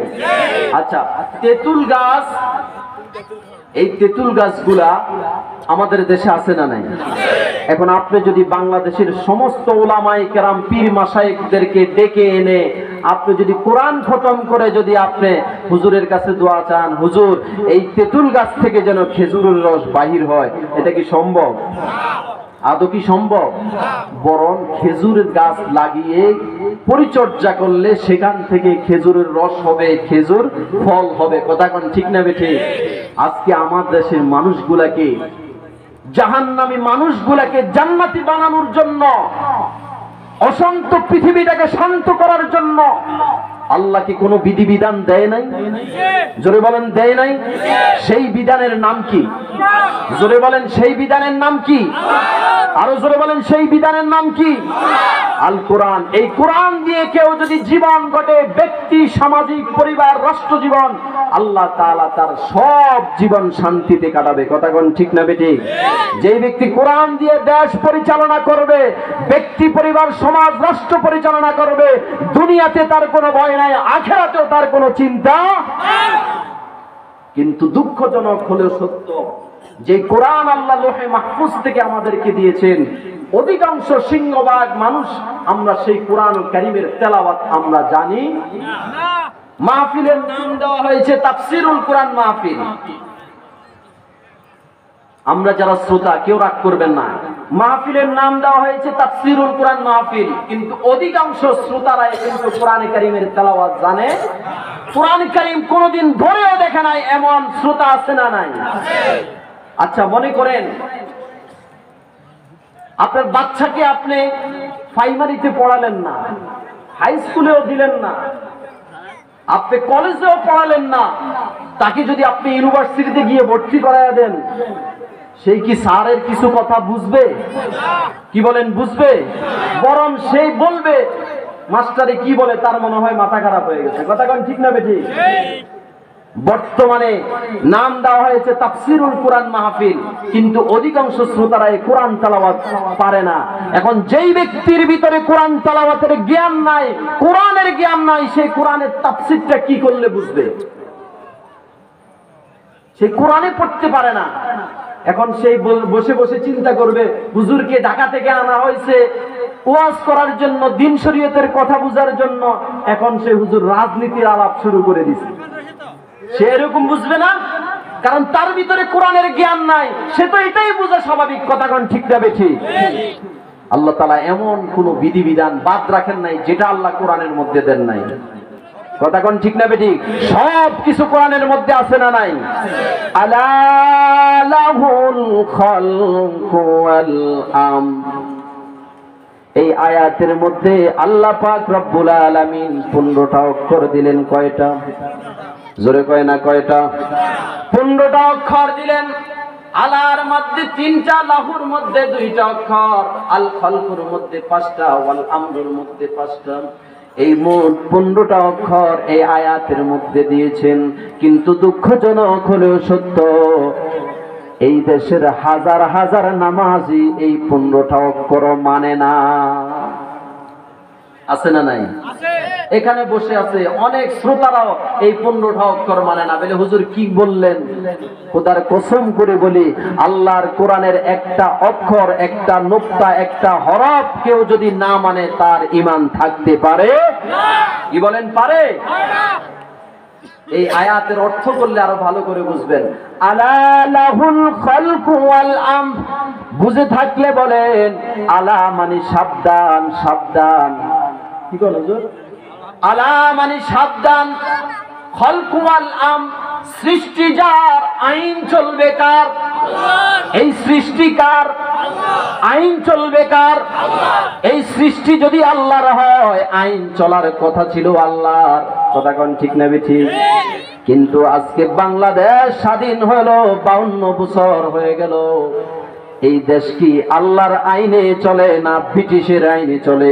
আচ্ছা, তেঁতুল গাছ, এই তেঁতুল গাছগুলা আমাদের দেশে আছে না নাই? এখন আপনি যদি বাংলাদেশের সমস্ত ওলামায়ে কেরাম পীর মাশায়েখদেরকে ডেকে এনে আপনি যদি কোরআন খতম করে যদি আপনি হুজুরের কাছে দোয়া চান, হুজুর এই তেঁতুল গাছ থেকে যেন খেজুরের রস বাহির হয়, এটা কি সম্ভব? আদৌ কি সম্ভব? বরং খেজুরের গাছ লাগিয়ে পরিচর্যা করলে সেখান থেকে খেজুরের রস হবে, খেজুর ফল হবে। কথা কোন ঠিক না বেঠিক? আজকে আমার দেশের মানুষগুলাকে, জাহান্নামী মানুষগুলাকে জান্নাতি বানানোর জন্য, অশান্ত পৃথিবীটাকে শান্ত করার জন্য আল্লাহ কি কোনো বিধিবিধান দেয় নাই? জোরে বলেন দেয় নাই? সেই বিধানের নাম কি? জোরে বলেন সেই বিধানের নাম কি? আরো জোরে বলেন সেই বিধানের নাম কি? আল কোরআন। এই কোরআন দিয়ে কেউ যদি জীবন গড়ে, ব্যক্তি, সামাজিক, পরিবার, রাষ্ট্র জীবন, আল্লাহ তাআলা তার সব জীবন শান্তিতে কাটাবে। কথা কোন ঠিক না বেঠিক? যেই ব্যক্তি কোরআন দিয়ে দেশ পরিচালনা করবে, ব্যক্তি, পরিবার, সমাজ, রাষ্ট্র পরিচালনা করবে, দুনিয়াতে তার কোনো ভয় নাই, আখিরাতেও তার কোনো চিন্তা। কিন্তু দুঃখজনক হলেও সত্য, যে কোরআন আল্লাহ লোহে মাহফুজ থেকে আমাদেরকে দিয়েছেন, অধিকাংশ সিংহভাগ মানুষ আমরা সেই কোরআন কারীমের তেলাওয়াত আমরা জানি না। মাহফিলের নাম দেওয়া হয়েছে তাফসীরুল কোরআন মাহফিল। আমরা যারা শ্রোতা কেউ রাগ করবেন না, মাহফিলের নাম দেওয়া হয়েছে তাফসীরুল কোরআন মাহফিল, কিন্তু অধিকাংশ শ্রোতারাই কিন্তু কোরআন কারীমের তেলাওয়াত জানে। কোরআন কারীম কোনোদিন ধরেও দেখে নাই, এমন শ্রোতা আছে না নাই? আচ্ছা, মনে করেন আপনার বাচ্চাকে আপনি প্রাইমারিতে পড়ালেন না, হাই স্কুলেও দিলেন না, আপনি কলেজেও পড়ালেন না, তাকে যদি আপনি ইউনিভার্সিটিতে গিয়ে ভর্তি করায় দেন, সেই কি স্যারের কিছু কথা বুঝবে? কি বলেন, বুঝবে? বরং সেই বলবে মাস্টারে কি বলে তার মনে হয় মাথা খারাপ হয়ে গেছে। কথা কোন ঠিক না বেঠিক? বর্তমানে নাম দেওয়া হয়েছে তাফসীরুল কোরআন মাহফিল, কিন্তু অধিকাংশ শ্রোতারা এই কোরআন তেলাওয়াত পারে না। এখন যেই ব্যক্তির ভিতরে কোরআন তেলাওয়াতের জ্ঞান নাই, কোরআনের জ্ঞান নাই, সেই কোরআনের তাফসীরটা কি করলে বুঝবে? সেই কোরআনে পড়তে পারে না। এখন সেই বসে বসে চিন্তা করবে, হুজুরকে ঢাকা থেকে আনা হয়েছে ওয়াজ করার জন্য, দিন শরীয়তের কথা বুঝার জন্য, এখন সেই হুজুর রাজনীতির আলাপ শুরু করে দিছে। সে এরকম বুঝবে না, কারণ তার ভিতরে কোরআনের জ্ঞান নাই। সে তো এটাই বুঝে স্বাভাবিক। কথা কোন ঠিক না বেঠিক? আল্লাহ তাআলা এমন কোন বিধিবিধান বাদ রাখেন নাই যেটা আল্লাহ কোরআনের মধ্যে দেন নাই। কথা কোন ঠিক না বেঠিক? সব কিছু কোরআনের মধ্যে আছে না নাই? আলা লাহুল খালকু ওয়াল আমর। এই আয়াতের মধ্যে আল্লাহ পাক রব্বুল আলামিন 15টা অক্ষর দিলেন। কয়টা? জোরে কয় না কয়টা? 15টা অক্ষর দিলেন। আলার মধ্যে 3টা, লাহুর মধ্যে 2টা অক্ষর, আল খালকুর মধ্যে 5টা, ওয়াল আমরুর মধ্যে 5টা। এই মোট 15টা অক্ষর এই আয়াতের মধ্যে দিয়েছেন। কিন্তু দুঃখজনক হলেও সত্য, এই দেশের হাজার হাজার নামাজি এই 15টা অক্ষর মানে না। আছে না নাই? এখানে বসে আছে অনেক শ্রোতারাও এই 15টা অক্ষর মানে না। বলে হুজুর কি বললেন? খোদার কসম করে বলি, আল্লাহর কোরআনের একটা অক্ষর, একটা নুক্তা, একটা হরফ কেউ যদি না মানে তার ঈমান থাকতে পারে? কি বলেন, পারে? এই আয়াতের অর্থ করলে আরো ভালো করে বুঝবেন। আলা লাহুল খালকু ওয়াল আমর, বুঝে থাকলে বলেন আলা মানে সাবধান, সাবধান। কি বলেন হুজুর? আলা মানে সাবধান, খালকু ওয়াল আমর, সৃষ্টি যার, আইন চলবে কার? এই সৃষ্টি কার? আইন চলবে কার? এই সৃষ্টি যদি আল্লাহর হয়, আইন চলার কথা ছিল আল্লাহর। কথা কোন ঠিক না বেঠিক? কিন্তু আজকে বাংলাদেশ স্বাধীন হলো 52 বছর হয়ে গেল। এই দেশ কি আল্লাহর আইনে চলে না ব্রিটিশের আইনে চলে?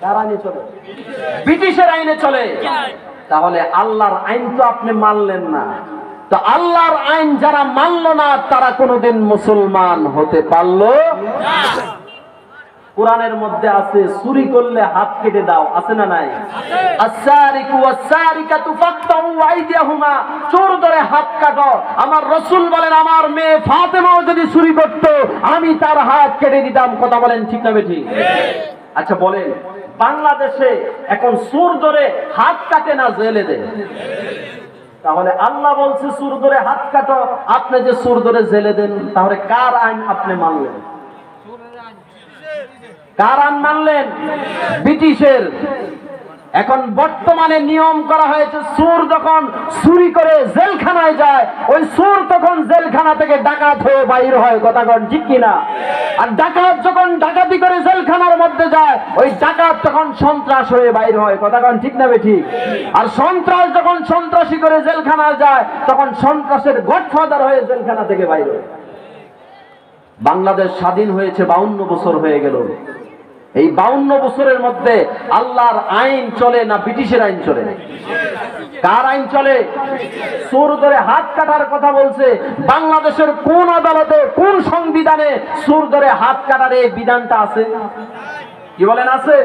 কার আইনে চলে? ব্রিটিশের আইনে চলে। তাহলে আল্লাহর আইন তো আপনি মানলেন না। তো আল্লাহর আইন যারা মানলো না তারা কোনোদিন মুসলমান হতে পারলো না। কোরআনের মধ্যে আছে চুরি করলে হাত কেটে দাও, আছে না নাই? আস-সারিকু ওয়াস-সারিকাতু ফাকতাউ আইদিয়াহুমা, চোর ধরে হাত কাটো। আমার রাসূল বলেন আমার মেয়ে ফাতেমাও যদি চুরি করত আমি তার হাত কেটে দিতাম। কথা বলেন ঠিক না বেঠিক? আচ্ছা বলেন, বাংলাদেশে এখন চোর ধরে হাত কাটে না জেলে দেয়? তাহলে আল্লাহ বলছে চোর ধরে হাত কাটো, আপনি যে চোর ধরে জেলে দেন, তাহলে কার আইন আপনি মানলেন? কার আইন মানলেন? ব্রিটিশের। এখন বর্তমানে নিয়ম করা হয়েছে চোর যখন চুরি করে জেলখানায় যায়, ওই চোর তখন জেলখানা থেকে ডাকাত হয়ে বাইর হয়। কথা কন ঠিক কিনা? আর ডাকাত যখন ডাকাতি করে জেলখানার মধ্যে যায়, ওই ডাকাত তখন সন্ত্রাস হয়ে বাইর হয়। কথা কন ঠিক না বেঠিক? আর সন্ত্রাস যখন সন্ত্রাসী করে জেলখানায় যায়, তখন সন্ত্রাসের গডফাদার হয়ে জেলখানা থেকে বাইর হয়। বাংলাদেশ স্বাধীন হয়েছে 52 বছর হয়ে গেল। এই 52 বছরের মধ্যে আল্লাহর আইন চলে না ব্রিটিশের আইন চলে? কার আইন চলে? চোর ধরে হাত কাটার কথা বলছে বাংলাদেশের কোন আদালতে, কোন সংবিধানে চোর ধরে হাত কাটার এই বিধানটা আছে? কি বলেন আছে?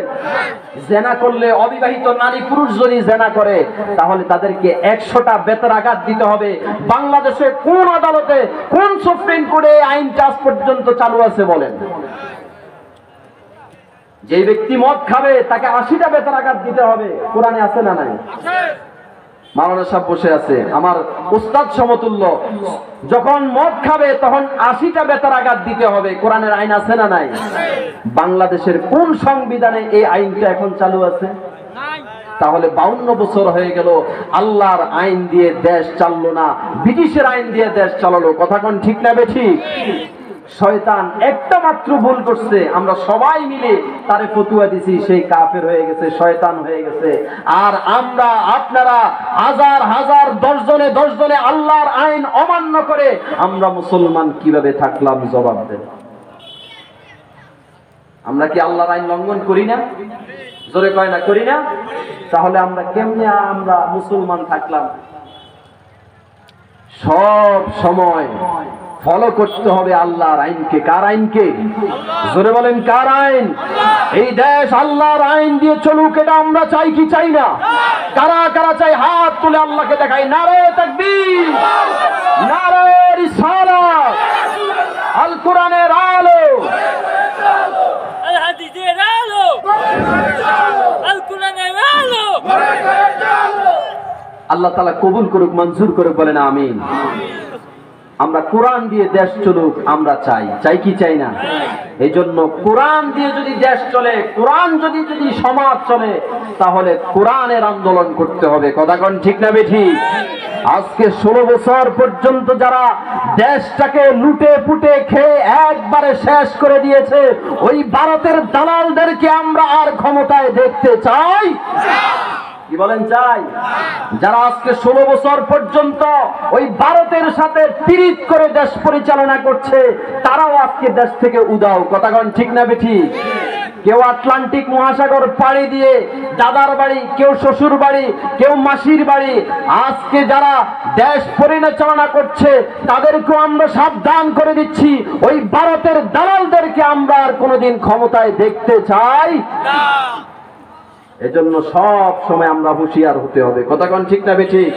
জেনা করলে, অবিবাহিত নারী পুরুষ যদি জেনা করে তাহলে তাদেরকে 100টা বেতরাঘাত দিতে হবে। বাংলাদেশে কোন আদালতে, কোন সুপ্রিম কোর্টে আইনটা আজ পর্যন্ত চালু আছে বলেন? যে ব্যক্তি মদ খাবে তাকে 80টা বেতরাঘাত দিতে হবে। কোরআনে আছে না নাই? মাওলানা সাহেব বসে আছে, আমার উস্তাদ সমতুল্য। যখন মদ খাবে তখন 80টা বেতরাঘাত দিতে হবে। কোরআনের আইন আছে না নাই? বাংলাদেশের কোন সংবিধানে এই আইনটা এখন চালু আছে? তাহলে 52 বছর হয়ে গেল আল্লাহর আইন দিয়ে দেশ চাললো না, ব্রিটিশের আইন দিয়ে দেশ চালালো। কথা কোন ঠিক না বেঠিক? শয়তান একটা মাত্র ভুল করছে, আমরা সবাই মিলে তারে ফতুয়া দিছি, সেই কাফের হয়ে গেছে, শয়তান হয়ে গেছে। আর আমরা, আপনারা হাজার হাজার 10 জনে আল্লাহর আইন অমান্য করে আমরা মুসলমান কিভাবে থাকলাম? জবাব দেন। আমরা কি আল্লাহর আইন লঙ্ঘন করি না? জোরে কয় না করি না? তাহলে আমরা কেমনে আমরা মুসলমান থাকলাম? সব সময় ফলো করতে হবে আল্লাহর আইনকে। কার আইনকে? জোরে বলেন কার আইন? এই দেশ আল্লাহর আইন দিয়ে চলুক, এটা আমরা চাই কি চাই না? কারা কারা চাই হাত তুলে আল্লাহকে দেখাই। নারে তাকবীর, নারে রিসালাত, আল কোরআনের আলো, আল হাদিসের আলো, আল কোরআনের আলো। আল্লাহ তাআলা কবুল করুক, মঞ্জুর করুক, বলেন আমিন। আমরা কোরআন দিয়ে দেশ চলুক আমরা চাই, চাই কি চাই না? এই জন্য কোরআন দিয়ে যদি দেশ চলে, কোরআন যদি সমাজ চলে, তাহলে কোরআনের আন্দোলন করতে হবে। কথা কোন ঠিক না বেঠিক? আজকে 16 বছর পর্যন্ত যারা দেশটাকে লুটে পুটে খেয়ে একবারে শেষ করে দিয়েছে, ওই ভারতের দালালদেরকে আমরা আর ক্ষমতায় দেখতে চাই? কি বলেন চাই? যারা আজকে 16 বছর পর্যন্ত ওই ভারতের সাথে পিরিত করে দেশ পরিচালনা করছে, তারাও আজকে দেশ থেকে উদাও। কথা কোন ঠিক না বেঠিক? কেউ আটলান্টিক মহাসাগর পাড়ি দিয়ে দাদার বাড়ি, কেউ শ্বশুর বাড়ি, কেউ মাসির বাড়ি, আজকে যারা দেশ পরিচালনা করছে তাদেরকেও আমরা সাবধান করে দিচ্ছি, ওই ভারতের দালালদেরকে আমরা আর কোনোদিন ক্ষমতায় দেখতে চাই না। এজন্য সব সময় আমরা হুঁশিয়ার হতে হবে। কথা কোন ঠিক না বেঠিক?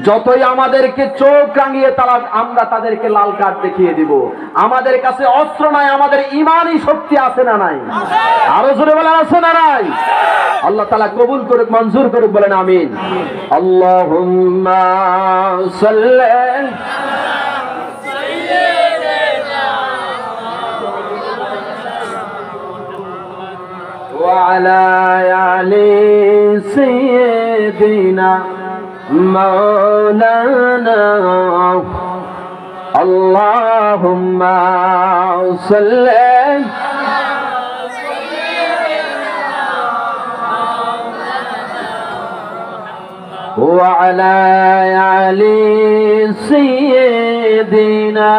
যতই আমাদেরকে চোখ রাঙিয়ে তারা, আমরা তাদেরকে লাল কার্ড দেখিয়ে দিব। আমাদের কাছে অস্ত্র নাই, আমাদের ঈমানি শক্তি আছে না নাই? আরো জোরে বলেন আছে না নাই? আল্লাহ তাআলা কবুল করুক, মঞ্জুর করুক, বলেন আমিন। আল্লাহুম্মা সাল্লি وعلى آل سيدنا مولانا اللهم صل وعلى آل سيدنا।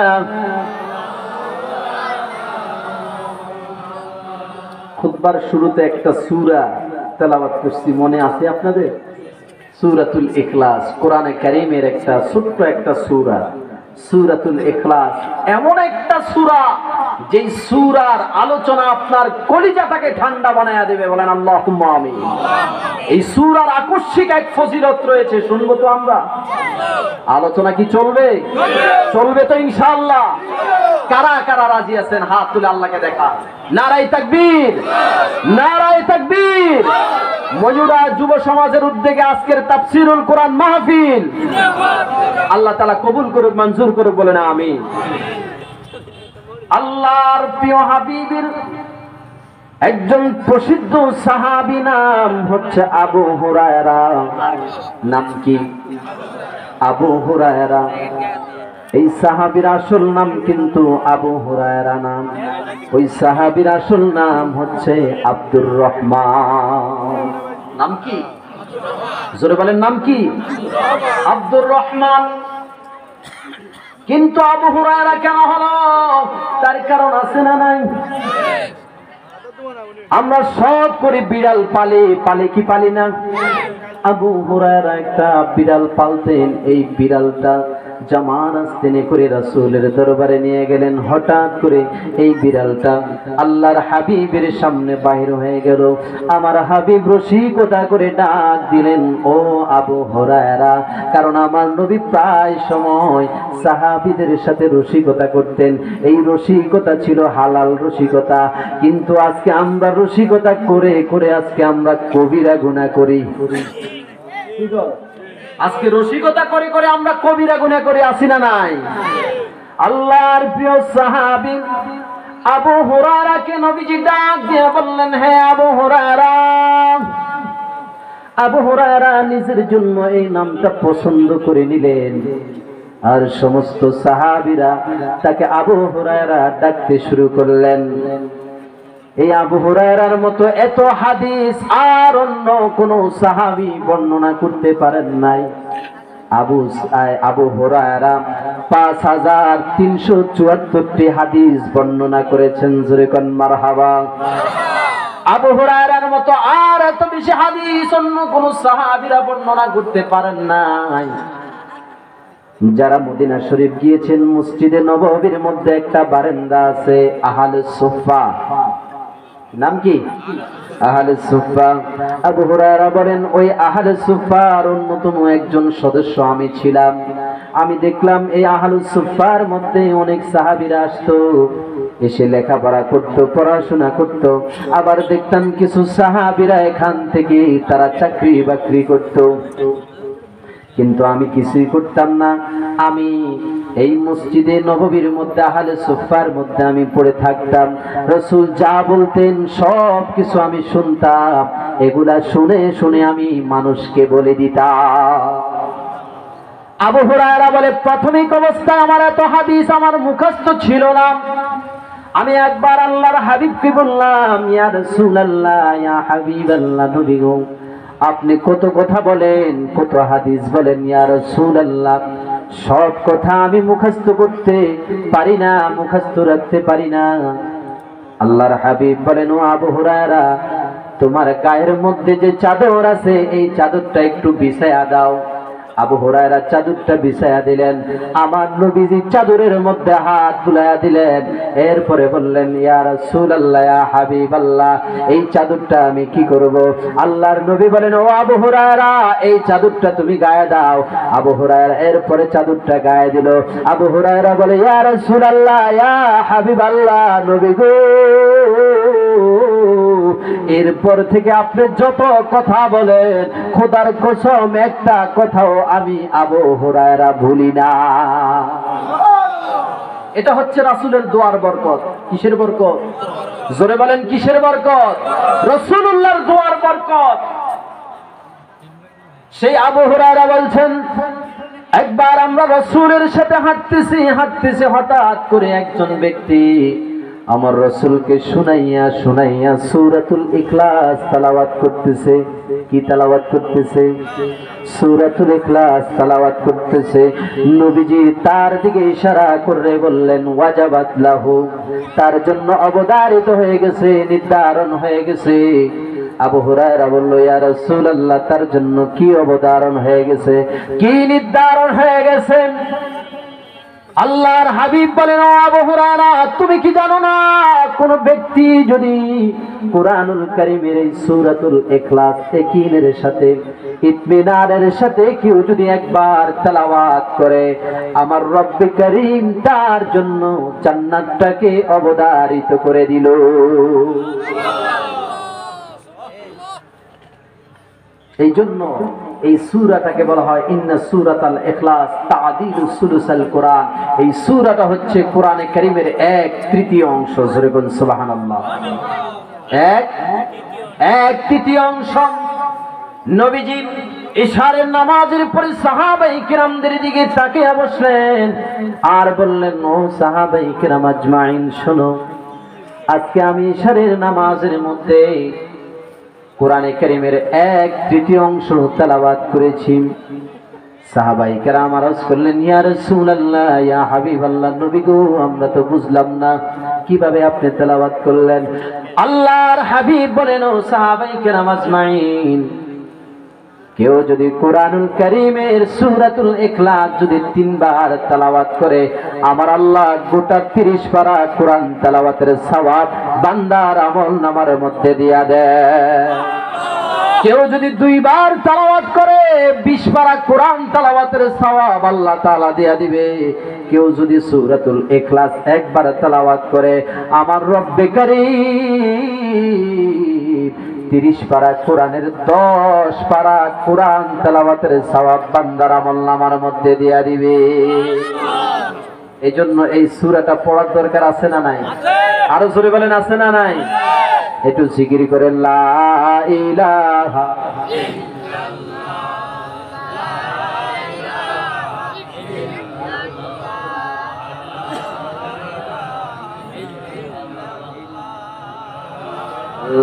খুতবার শুরুতে একটা সূরা তেলাওয়াত করছি, মনে আছে আপনাদের? সূরাতুল ইখলাস, কোরআনে কারীমের একটা ছোট্ট একটা সূরা, সূরাতুল ইখলাস। এমন একটা সূরা যেই সূরার আলোচনা আপনার কলিজাটাকে ঠান্ডা বানায়া দেবে, বলেন আল্লাহুম্মা আমিন। এই সূরার আকস্মিক এক ফজিলত রয়েছে, শুনবো তো আমরা? আলোচনা কি চলবে? চলবে তো ইনশাআল্লাহ। কারা কারা রাজি আছেন হাত তুলে আল্লাহকে দেখা। নারায়ে তাকবীর, নারায়ে তাকবীর। ময়ূরা যুব সমাজের উদ্যোগে আজকের তাফসীরুল কোরআন মাহফিল আল্লাহ তাআলা কবুল করুক, মঞ্জুর করুক, বলেন আমিন। আল্লাহর প্রিয় হাবিবের একজন প্রসিদ্ধ সাহাবী নাম হচ্ছে আবু হুরায়রা। নাম কি? আবু হুরায়রা। এই সাহাবীর আসল নাম কিন্তু আবু হুরায়রা নাম, ওই সাহাবীর আসল নাম হচ্ছে আব্দুর রহমান। নাম কি? জোরে বলেন, নাম কি? আব্দুর রহমান। কিন্তু আবু হুরায়রা কেন হলো? তার কারণ আছে না নাই? আমরা সব করে বিড়াল পালি, পালি কি পালি না? আবু হুরায়রা একটা বিড়াল পালতেন। এই বিড়ালটা জামান আস্তিনে করে রাসূলের দরবারে নিয়ে গেলেন। হঠাৎ করে এই বিড়ালটা আল্লাহর হাবিবের সামনে বাহির হয়ে গেল। আমার হাবিব রসিকতা করে ডাক দিলেন, ও আবু হুরায়রা। কারণ আমার নবী প্রায় সময় সাহাবীদের সাথে রসিকতা করতেন। এই রসিকতা ছিল হালাল রসিকতা, কিন্তু আজকে আমরা রসিকতা করে করে আজকে আমরা কবিরা গুনাহ করি। আজকে রসিকতা করে করে আমরা কবিরা গুনাহ করে আসি না নাই? আল্লাহর প্রিয় সাহাবী আবু হুরায়রাকে নবীজি ডাক দিয়ে বললেন, হে আবু হুরায়রা। আবু হুরায়রা নিজের জন্য এই নামটা পছন্দ করে নিলেন, আর সমস্ত সাহাবীরা তাকে আবু হুরায়রা ডাকতে শুরু করলেন। এই আবু হুরায়রার মতো এত হাদিস আর অন্য কোন সাহাবী বর্ণনা করতে পারেন নাই। আবু হুরায়রা 5374টি হাদিস বর্ণনা করেছেন। জোরে কোন মারহাবা। আবু হুরায়রার মতো আর এত বেশি হাদিস অন্য কোন সাহাবীরা বর্ণনা করতে পারেন নাই। যারা মদিনা শরীফ গিয়েছেন, মসজিদে নববীর মধ্যে একটা বারান্দা আছে, আহলে সুফফা। নাম কি? আহলে সুফফা। আবু হুরায়রা বলেন, ওই আহলে সুফফার অন্যতম একজন সদস্য আমি ছিলাম। আমি দেখলাম এই আহলে সুফফার মধ্যে অনেক সাহাবীরা আসতো, এসে লেখাপড়া করত, পড়াশোনা করত। আবার দেখতাম কিছু সাহাবীরা এখান থেকে তারা চাকরি বাকরি করত, কিন্তু আমি কিছুই করতাম না। আমি এই মসজিদে নববীর মধ্যে আহলে সুফফার মধ্যে আমি পড়ে থাকতাম। রাসূল যা বলতেন সব কিছু আমি শুনতাম। এগুলা শুনে শুনে আমি মানুষকে বলে দিতাম। আবু হুরায়রা বলে, প্রাথমিক অবস্থায় আমার এত হাদিস আমার মুখস্থ ছিল না। আমি একবার আল্লাহর হাবিবকে বললাম, ইয়া রাসূলুল্লাহ, ইয়া হাবিবাল্লাহ, নবী গো, আপনি কত কথা বলেন, কত হাদিস বলেন ইয়া রাসূলুল্লাহ, সব কথা আমি মুখস্থ করতে পারি না, মুখস্থ রাখতে পারি না। আল্লাহর হাবিব বলেন, ও আবু হুরায়রা, তোমার গায়ের মধ্যে যে চাদর আছে এই চাদরটা একটু বিছায়া দাও। আবু হুরায়রা চাদরটা বিছায়া দিলেন। আমার নবীজি চাদরের মধ্যে হাত বুলাইয়া দিলেন। এরপরে বললেন, ইয়া রাসূলুল্লাহ, ইয়া হাবিবাল্লাহ, এই চাদরটা আমি কি করব? আল্লাহর নবী বলেন, ও আবু হুরায়রা, এই চাদরটা তুমি গায়ে দাও। আবু হুরায়রা এরপরে চাদরটা গায়ে দিল। আবু হুরায়রা বলে, ইয়া রাসূলুল্লাহ, ইয়া হাবিবাল্লাহ, নবী গো, এরপর থেকে আপনি যত কথা বলেন, খোদার কসম একটা কথাও আমি আবু হুরায়রা ভুলি না। এটা হচ্ছে রাসূলের দোয়ার বরকত। কিসের বরকত? জোরে বলেন, কিসের বরকত? রাসূলুল্লাহর দোয়ার বরকত। সেই আবু হুরায়রা বলছেন, একবার আমরা রাসূলের সাথে হাঁটতেছি হাঁটতেছি, হঠাৎ করে একজন ব্যক্তি আমার রাসূলকে শুনাইয়া শুনাইয়া সূরাতুল ইখলাস তেলাওয়াত করতেছে। কি তেলাওয়াত করতেছে? সূরাতুল ইখলাস তেলাওয়াত করতেছে। নবীজি তার দিকে ইশারা করে বললেন, ওয়াজাবাত লাহু, তার জন্য অবধারিত হয়ে গেছে, নির্ধারণ হয়ে গেছে। আবু হুরায়রা বলল, ইয়া রাসূলুল্লাহ, তার জন্য কি অবধারণ হয়ে গেছে, কি নির্ধারণ হয়ে গেছে? আল্লাহর হাবিব বলেন, ও আবু হুরায়রা, তুমি কি জানো না, কোন ব্যক্তি যদি কুরআনুল কারীমের এই সূরাতুল ইখলাস ইয়াকিনের সাথে ইতমিনানের সাথে কেউ যদি একবার তেলাওয়াত করে, আমার রব্বে কারীম তার জন্য জান্নাতটাকে অবধারিত করে দিল। এই জন্য এই সূরাটাকে বলা হয় ইন্না সূরাতাল ইখলাস তা'দিলু সুলুসাল কোরআন। এই সূরাটা হচ্ছে কোরআনে কারীমের 1/3 অংশ। জোরে বলুন সুবহানাল্লাহ। 1/3 অংশ। নবীজি ইশারের নামাজের পরে সাহাবায়ে কিরামদের দিকে তাকিয়ে বসলেন আর বললেন, ও সাহাবায়ে কিরাম আজমাইন, শোনো, আজকে আমি ইশারের নামাজের মধ্যে কোরআনে কারীমের 1/3 অংশ তেলাওয়াত করেছি। সাহাবায়ে কেরাম আরজ করলেন, ইয়া রাসূলুল্লাহ, ইয়া হাবিবাল্লাহ, নবী গো, আমরা তো বুঝলাম না কিভাবে আপনি তেলাওয়াত করলেন। আল্লাহর হাবিব বলেন, ও সাহাবায়ে কেরাম আজমাইন, কেউ যদি কোরআনুল কারীমের সূরাতুল ইখলাস যদি 3 বার তেলাওয়াত করে, আমার আল্লাহ গোটা 30 পারা কোরআন তেলাওয়াতের সওয়াব বান্দার আমলনামার মধ্যে দিয়া দেয়। কেউ যদি 2 বার তেলাওয়াত করে, 20 পারা কোরআন তেলাওয়াতের সওয়াব আল্লাহ তাআলা দিয়া দিবে। কেউ যদি সূরাতুল ইখলাস 1 বার তেলাওয়াত করে, আমার রব্বে কারীম 30 পারা কোরআনের 10 পারা কোরআন তেলাওয়াতের সওয়াব বান্দার আমলনামার মধ্যে দিয়া দিবে। এজন্য এই সূরাটা পড়ার দরকার আছে না নাই? আরো জোরে বলেন, আছে না নাই? একটু জিকির করেন, লা ইলাহা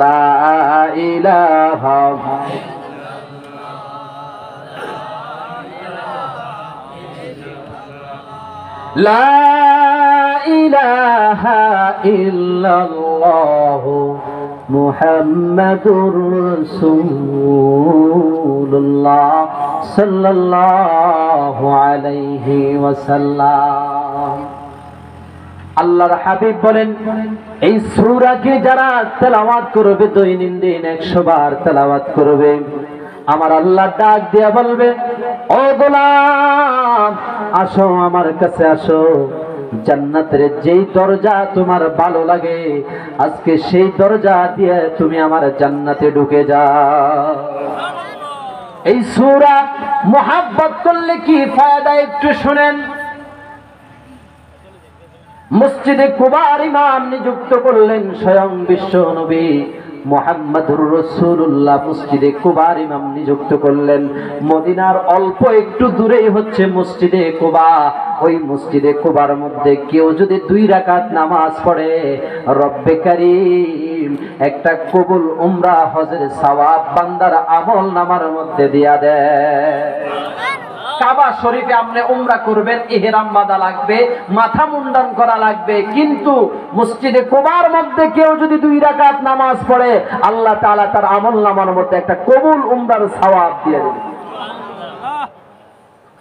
লা ইলাহা লা ইলাহা ইল্লাল্লাহ মুহাম্মাদুর রাসূলুল্লাহ সাল্লাল্লাহু আলাইহি ওয়াসাল্লাম। আল্লাহর হাবিব বলেন, এই সূরাকে যারা তেলাওয়াত করবে, দৈনন্দিন 100 বার তেলাওয়াত করবে, আমার আল্লাহ ডাক দিয়া বলবে, ও গোলাম, আসো আমার কাছে আসো, জান্নাতের যেই দরজা তোমার ভালো লাগে, আজকে সেই দরজা দিয়ে তুমি আমার জান্নাতে ঢুকে যাও। এই সূরা মুহাব্বত করলে কি ফায়দা একটু শুনেন। মসজিদে কুবার ইমাম নিযুক্ত করলেন স্বয়ং বিশ্ব নবী মুহাম্মদুর রাসূলুল্লাহ। মসজিদে কুবার ইমাম নিযুক্ত করলেন। মদিনার অল্প একটু দূরেই হচ্ছে মসজিদে কুবা। ওই মসজিদে কুবার মধ্যে কেউ যদি 2 রাকাত নামাজ পড়ে, রব্বে কারীম একটা কবুল উমরা হজের সওয়াব বান্দার আমলনামার মধ্যে দিয়া দেয়। কাবা শরীফে আপনি উমরা করবেন, ইহরাম বাঁধা লাগবে, মাথা মুন্ডন করা লাগবে, কিন্তু মসজিদে কুবার মধ্যে কেউ যদি 2 রাকাত নামাজ পড়ে, আল্লাহ তাআলা তার আমলনামার মধ্যে একটা কবুল উমরার সওয়াব দিয়ে দেবেন।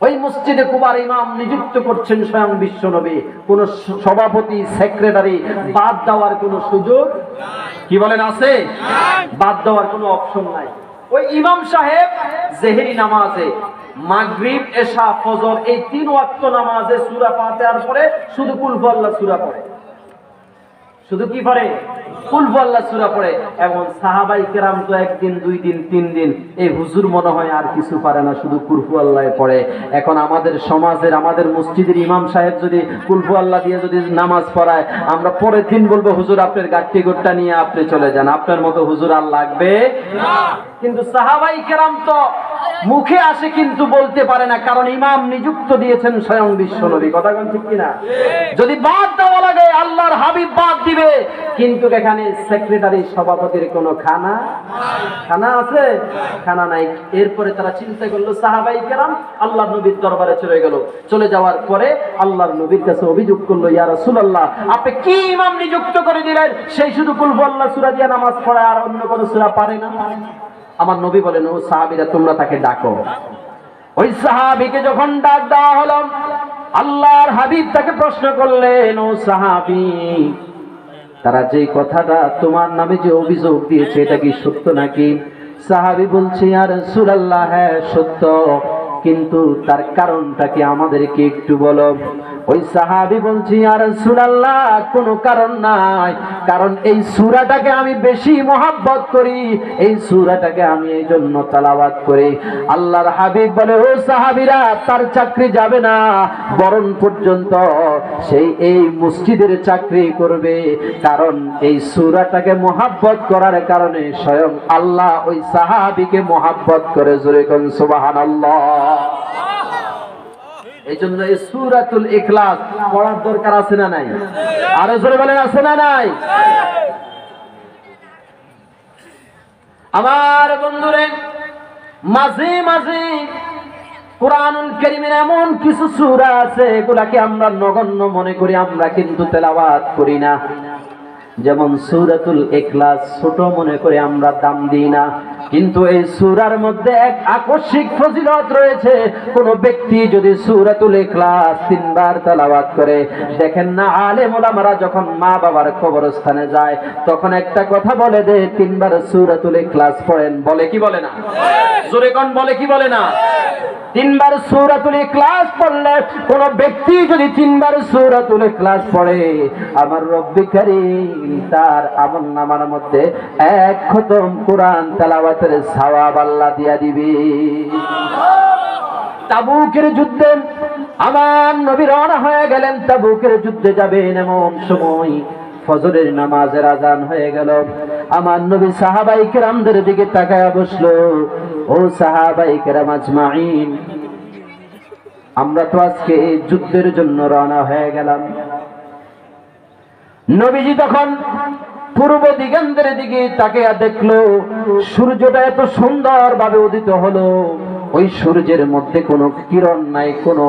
ওই মসজিদে কুবার ইমাম নিযুক্ত করছেন স্বয়ং বিশ্ব নবী। কোন সভাপতি, সেক্রেটারি বাদ দেওয়ার কোনো সুযোগ, কি বলেন, আছে? বাদ দেওয়ার কোনো অপশন নাই। ওই ইমাম সাহেব জেহেরি নামাজে, মাগরিব, এশা, ফজর এই 3 ওয়াক্ত নামাজে সূরা ফাতিহার পরে শুধু কুল হুয়াল্লাহ সূরা পড়ে। শুধু কি পড়ে? কুল হুয়াল্লাহ সূরা পড়ে। এবং সাহাবায়ে কেরাম তো 1 দিন 2 দিন 3 দিন, এই হুজুর মনে হয় আর কিছু পারে না, শুধু কুল হুয়াল্লাহ পড়ে। এখন আমাদের সমাজের, আমাদের মসজিদের ইমাম সাহেব যদি কুল হুয়াল্লাহ দিয়ে যদি নামাজ পড়ায়, আমরা পরের দিন বলবো, হুজুর আপনার গাট্টি গোট্টা নিয়ে আপনি চলে যান, আপনার মতো হুজুর আর লাগবে না। কিন্তু সাহাবায়ে কেরাম তো মুখে আসে কিন্তু বলতে পারে না, কারণ ইমাম নিযুক্ত দিয়েছেন স্বয়ং বিশ্ব নবী। কথা কোন ঠিক কিনা? যদি বাদ দেওয়া লাগে, আল্লাহর হাবিব বাদ দিবে, কিন্তু এখানে সেক্রেটারি, সভাপতির কোনো খানা আছে? খানা নাই। এরপরে তারা চিন্তা করলো, সাহাবায়ে কেরাম আল্লাহর নবীর দরবারে চলে গেল। চলে যাওয়ার পরে আল্লাহর নবীর কাছে অভিযোগ করলো, ইয়া রাসূলুল্লাহ, আপনি কি ইমাম নিযুক্ত করে দিলেন, সেই শুধু কুল হুয়াল্লাহ সূরা দিয়ে নামাজ পড়ায়, আর অন্য কোনো সূরা পারে না? আমার নবী বলেন, ও সাহাবীরা, তোমরা তাকে ডাকো। ওই সাহাবীকে যখন ডাক দেওয়া হলো, আল্লাহর হাবিব তাকে প্রশ্ন করলেন, ও সাহাবী, তারা যে কথাটা তোমার নামে যে অভিযোগ দিয়েছে এটা কি সত্য নাকি? সাহাবী বলছে, ইয়া রাসূলুল্লাহ, হ্যাঁ সত্য, কিন্তু তার কারণটা কি আমাদেরকে একটু বলো। ওই সাহাবী বলছে, ইয়া রাসূলুল্লাহ, কোনো কারণ নাই, কারণ এই সূরাটাকে আমি বেশি মহব্বত করি, এই সূরাটাকে আমি এই জন্য তেলাওয়াত করি। আল্লাহর হাবিব বলে, ও সাহাবীরা, তার চাকরি যাবে না, বরণ পর্যন্ত সেই এই মসজিদের চাকরি করবে, কারণ এই সূরাটাকে মহব্বত করার কারণে স্বয়ং আল্লাহ ওই সাহাবীকে মহব্বত করে। জোরে কোন সুবহানাল্লাহ। এই জন্য এই সূরাতুল ইখলাস পড়ার দরকার আছে না নাই? আরো জোরে বলেন, আছে না নাই? আমার বন্ধুরে, মাঝে মাঝে কুরআনুল কারীমের এমন কিছু সূরা আছে এগুলাকে আমরা নগণ্য মনে করি, আমরা কিন্তু তেলাওয়াত করি না। যেমন সূরাতুল ইখলাস ছোট মনে করে আমরা দাম দিই না, কিন্তু এই সূরার মধ্যে এক আকস্মিক ফজিলত রয়েছে। কোন ব্যক্তি যদি সূরাতুল ইখলাস 3 বার তেলাওয়াত করে, দেখেন না আলেম ওলামারা যখন মা বাবার কবরস্থানে যায় তখন একটা কথা বলে দে, 3 বার সূরাতুল ইখলাস পড়েন, বলে কি বলে না? জোরে কোন বলে কি বলে না? 3 বার সূরাতুল ইখলাস পড়লে, কোন ব্যক্তি যদি 3 বার সূরাতুল ইখলাস পড়ে, আমার রব্বি কারীম তার আমলনামার মধ্যে 1 খতম কোরআন তেলাওয়াতের সওয়াব আল্লাহ দিয়া দিবে। তাবুকের যুদ্ধে আমার নবী রওনা হয়ে গেলেন, তাবুকের যুদ্ধে যাবেন, এমন সময় ফজরের নামাজের আজান হয়ে গেল। আমার নবী সাহাবায়ে কেরামদের দিকে তাকায়া বসলো, ও সাহাবায়ে কেরাম আজমাইন, আমরা তো আজকে এই যুদ্ধের জন্য রওনা হয়ে গেলাম। নবীজি তখন পূর্ব দিগন্তের দিকে তাকিয়ে দেখলো সূর্যটা এত সুন্দর ভাবে উদিত হলো, ওই সূর্যের মধ্যে কোনো কিরণ নাই, কোনো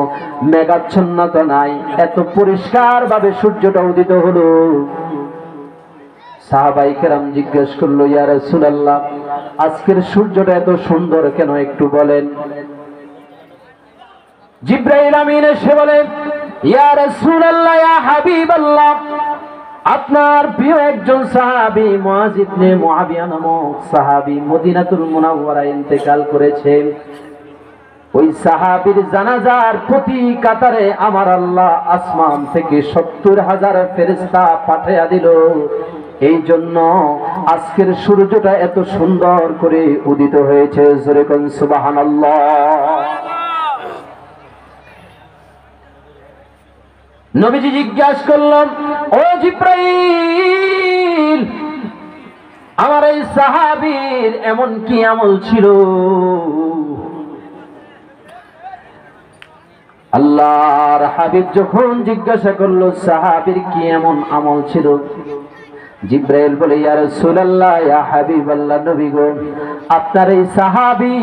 মেঘাচ্ছন্নতা নাই, এত পরিষ্কার ভাবে সূর্যটা উদিত হলো। সাহাবায়ে কেরাম জিজ্ঞেস করলো, ইয়া রাসূলুল্লাহ, আজকের সূর্যটা এত সুন্দর কেন, একটু বলেন। জিবরাইল আমিন এসে বলে, ইয়া রাসূলুল্লাহ, ইয়া হাবিবাল্লাহ, আপনার প্রিয় একজন সাহাবী মুআয ইবনে মুআবিয়া নামক সাহাবী মদিনাতুল মুনাওয়ারায় ইন্তেকাল করেছেন। ওই সাহাবীর জানাজার প্রতি কাতারে আমার আল্লাহ আসমান থেকে 70,000 ফেরেশতা পাঠিয়ে দিল। এই জন্য আজকের সূর্যটা এত সুন্দর করে উদিত হয়েছে। জোরে কোন সুবহানাল্লাহ। নবীজি জিজ্ঞাসা করলেন, ও জিবরাইল, আমার এই সাহাবীর এমন কি আমল ছিল? আল্লাহর হাবিব যখন জিজ্ঞাসা করলো সাহাবীর কি এমন আমল ছিল, জিবরাইল বলে, ইয়া রাসূলুল্লাহ, ইয়া হাবিবাল্লাহ, নবী গো, আপনার এই সাহাবী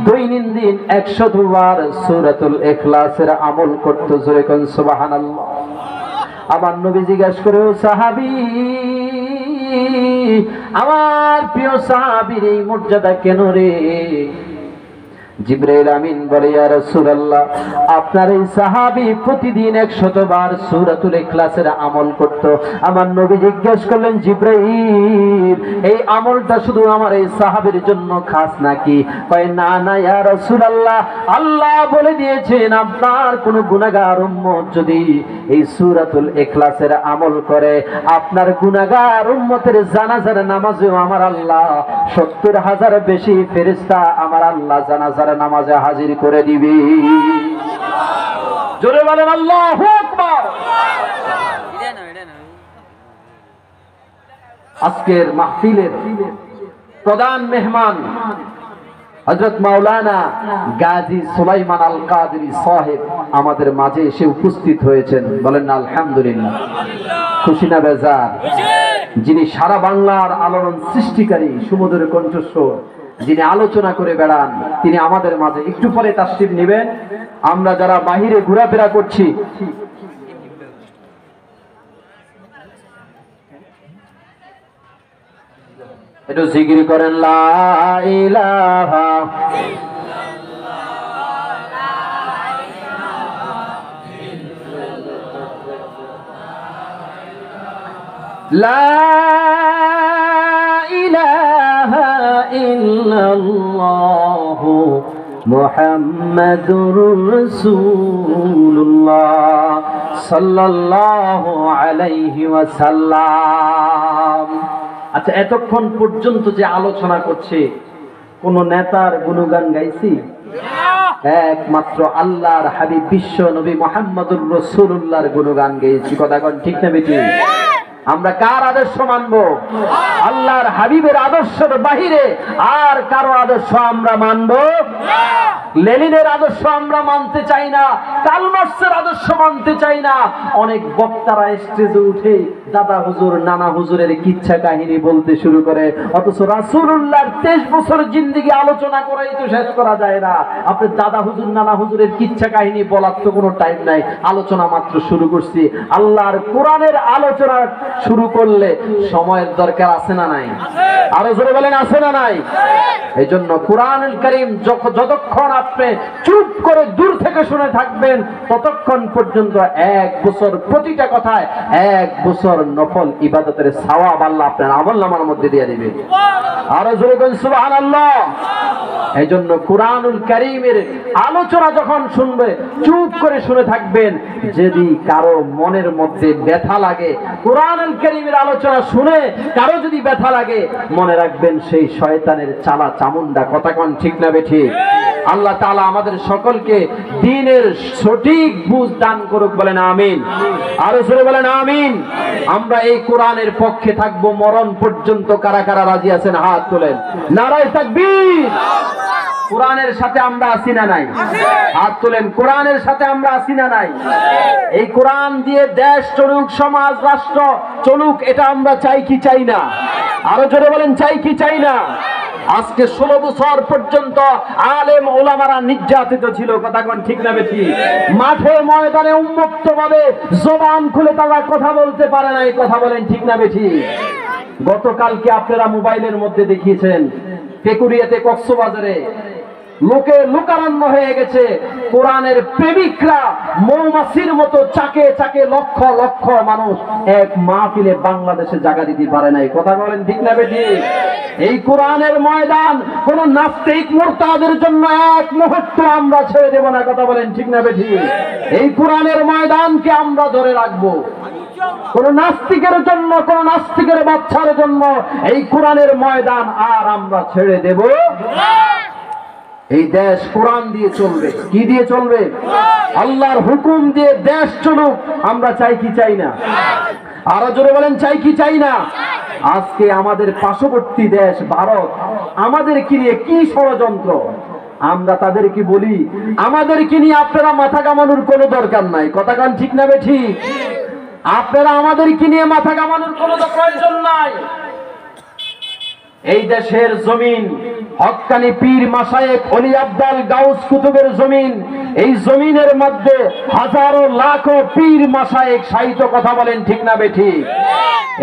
দৈনন্দিন 100 বার সূরাতুল ইখলাসের আমল করত। জোরে কোন সুবহানাল্লাহ। আমার নবী জিজ্ঞাসা করে, ও সাহাবী, আমার প্রিয় সাহাবীর এই মর্যাদা কেন রে? জিবরাইল আমিন বলে, ইয়া রাসূলুল্লাহ, আপনার এই সাহাবী প্রতিদিন 100 বার সূরাতুল ইখলাসের আমল করত। আমার নবী জিজ্ঞেস করলেন, জিবরাইল, এই আমলটা শুধু আমার এই সাহাবীর জন্য খাস নাকি? কয়, না না ইয়া রাসূলুল্লাহ, আল্লাহ বলে দিয়েছেন আপনার কোন গুনাহগার উম্মত যদি এই সূরাতুল ইখলাসের আমল করে, আপনার গুনাহগার উম্মতের জানাজার নামাজেও আমার আল্লাহ 70,000 বেশি ফেরেশতা আমার আল্লাহ জানাজা নামাজে হাজির করে দিবি। জোরে বলেন আল্লাহু আকবার। আজকের মাহফিলের প্রধান মেহমান হযরত মাওলানা গাজী সুলাইমান আল কাদেরী সাহেব আমাদের মাঝে এসে উপস্থিত হয়েছেন। বলেন না আলহামদুলিল্লাহ। খুশি না বেজার? যিনি সারা বাংলার আলোড়ন সৃষ্টিকারী সুমধুর কণ্ঠস্বর, যিনি আলোচনা করে বেড়ান, তিনি আমাদের মাঝে একটু পরে তাশরিফ নেবেন। আমরা যারা বাহিরে ঘোরাফেরা করছি, একটু জিকির করেন, লা ইলাহা ইল্লাল্লাহ, লা ইলাহা ইল্লাল্লাহ। লা ইলাহা ইল্লাল্লাহু মুহাম্মাদুর রাসূলুল্লাহ সাল্লাল্লাহু আলাইহি ওয়াসাল্লাম। আচ্ছা, এতক্ষণ পর্যন্ত যে আলোচনা করছে, কোন নেতার গুণগান গাইছি? একমাত্র আল্লাহর হাবিব বিশ্ব নবী মুহাম্মদুর রাসূলুল্লাহর গুণগান গেয়েছি। কথা কোন ঠিক না বেটি? আমরা কার আদর্শ মানবো? আল্লাহর হাবিবের আদর্শের বাহিরে আর কারো আদর্শ আমরা মানবো? লেনিনের আদর্শ আমরা মানতে চাই না, কার্ল মার্কসের আদর্শ মানতে চাই না। অনেক বক্তারা স্টেজে উঠে দাদা হুজুর নানা হুজুরের কিচ্ছা কাহিনী বলতে শুরু করে, অথচ রাসূলুল্লাহর 23 বছর জিন্দেগি আলোচনা করাই তো শেষ করা যায় না। আপনি দাদা হুজুর নানা হুজুরের কিচ্ছা কাহিনী বলার তো কোনো টাইম নাই, আলোচনা মাত্র শুরু করছি। আল্লাহর কোরআনের আলোচনা শুরু করলে সময়ের দরকার আছে না নাই? আরো জোরে বলেন, আছে না নাই? এই জন্য কোরআনুল কারীম যতক্ষণ আপনি চুপ করে দূর থেকে শুনে থাকবেন, ততক্ষণ পর্যন্ত 1 বছর প্রতিটা কথায় 1 বছর নফল ইবাদতের সওয়াব আল্লাহ আপনার আমলনামার মধ্যে দিয়ে দিবে। আরো জোরে বলেন সুবহানাল্লাহ। এই জন্য কোরআনুল কারীমের আলোচনা যখন শুনবে চুপ করে শুনে থাকবেন। যদি কারো মনের মধ্যে ব্যথা লাগে, কোরআনুল কারীমের আলোচনা শুনে কারো যদি ব্যথা লাগে, মনে রাখবেন সেই শয়তানের চালা চামুন্ডা। কথা কোন ঠিক না বেঠিক? আল্লাহ তাআলা আমাদের সকলকে দ্বীনের সঠিক বুঝ দান করুক, বলেন আমিন। আরো জোরে বলেন আমিন। আমরা এই কোরআনের পক্ষে থাকবো মরণ পর্যন্ত। কারা কারা রাজি আছেন হাত তোলেন। নারায়ে তাকবীর। কোরআনের সাথে আমরা আছি না নাই? হাত তোলেন। কোরআনের সাথে আমরা আছি না নাই? এই কোরআন দিয়ে দেশ চলুক, সমাজ রাষ্ট্র চলুক, এটা আমরা চাই কি চাই না? আরো জোরে বলেন, চাই কি চাই না? আজকে 16 বছর পর্যন্ত আলেম ওলামারা নির্যাতিত ছিল। কথা কোন ঠিক না বেঠি? মাঠে ময়দানে উন্মুক্ত ভাবে জবান খুলে তারা কথা বলতে পারে না। এই কথা বলেন ঠিক না বেঠি? গতকালকে আপনারা মোবাইলের মধ্যে দেখিয়েছেন, পেকুরিয়াতে কক্সবাজারে লোকে লোকারণ্য হয়ে গেছে। কোরআনের প্রেমিকরা মৌমাছির মতো চাকে চাকে লক্ষ লক্ষ মানুষ এক মাহফিলে বাংলাদেশে জায়গা দিতে পারে নাই। কথা বলেন ঠিক না বেটি? এই কোরআনের ময়দান কোন নাস্তিক মুরতাদের জন্য এক মুহূর্ত আমরা ছেড়ে দেব না। কথা বলেন ঠিক না বেটি? এই কোরআনের ময়দানকে আমরা ধরে রাখবো। কোন নাস্তিকের জন্য, কোন নাস্তিকের বাচ্চার জন্য এই কোরআনের ময়দান আর আমরা ছেড়ে দেব। এই দেশ কোরআন দিয়ে চলবে। কি দিয়ে চলবে? আল্লাহর হুকুম দিয়ে দেশ চলুক। আমরা চাই কি চাই না? আরো জোরে বলেন, চাই কি চাই না? আজকে আমাদের পার্শ্ববর্তী দেশ ভারত আমাদেরকে নিয়ে কি ষড়যন্ত্র, আমরা তাদেরকে বলি আমাদেরকে নিয়ে আপনারা মাথা কামানোর কোনো দরকার নাই। কথা কান ঠিক না বেঠি? আপনারা আমাদেরকে নিয়ে মাথা কামানোর কোনো প্রয়োজন নাই। এই দেশের জমিন হক্কানি পীর মাশায়েখ ওলি আব্দাল গাউস কুতুবের জমিন। এই জমিনের মধ্যে হাজারো লাখো পীর মাশায়েখ সাহিত্য। কথা বলেন ঠিক না বেঠি?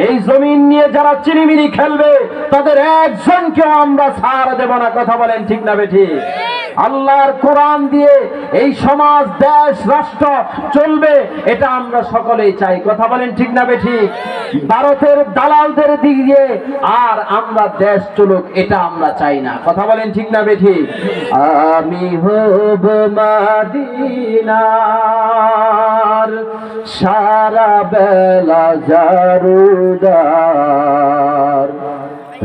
এই জমিন নিয়ে যারা চিনিমিনি খেলবে তাদের একজনকেও আমরা ছাড় দেব না। কথা বলেন ঠিক না বেঠি? আল্লাহর কোরআন দিয়ে এই সমাজ দেশ রাষ্ট্র চলবে, এটা আমরা সকলেই চাই। কথা বলেন ঠিক না বেঠি? ভারতের দালালদের দিক দিয়ে আর আমরা দেশ চলুক, এটা আমরা চাই না। কথা বলেন ঠিক না বেঠি? আমি হব মদিনার সারা বেলা জারুদার,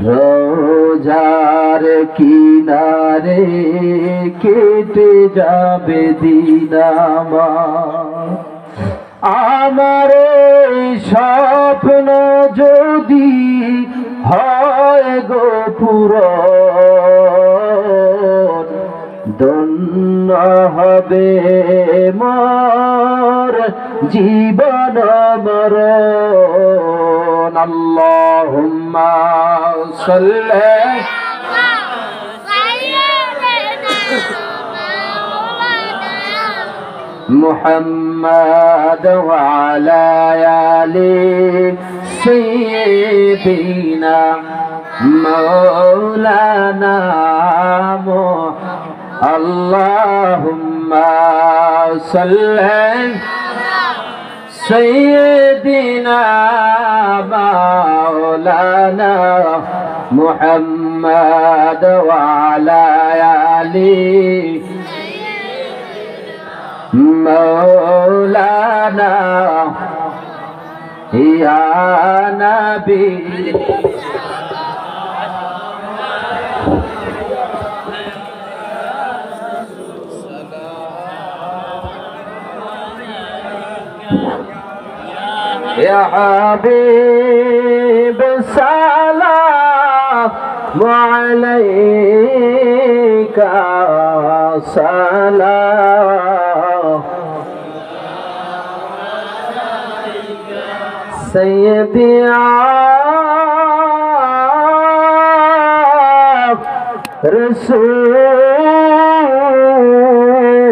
রোজার কিনারে কেটে যাবে দিন আমার। আমার স্বপ্ন যদি হয় গো পূরণ, ধন্য হবে মোর জীবন মরণ। আল্লাহুম্মা সাল্লি মুহাম্মাদ ওয়া আলা আলি সাইয়্যিদিনা মাওলানা আল্লাহুম্মা সাল্লি سيدنا مولانا محمد وعلى آله مولانا يا نبي يا حبيب السلام عليك سلام سيدي رسول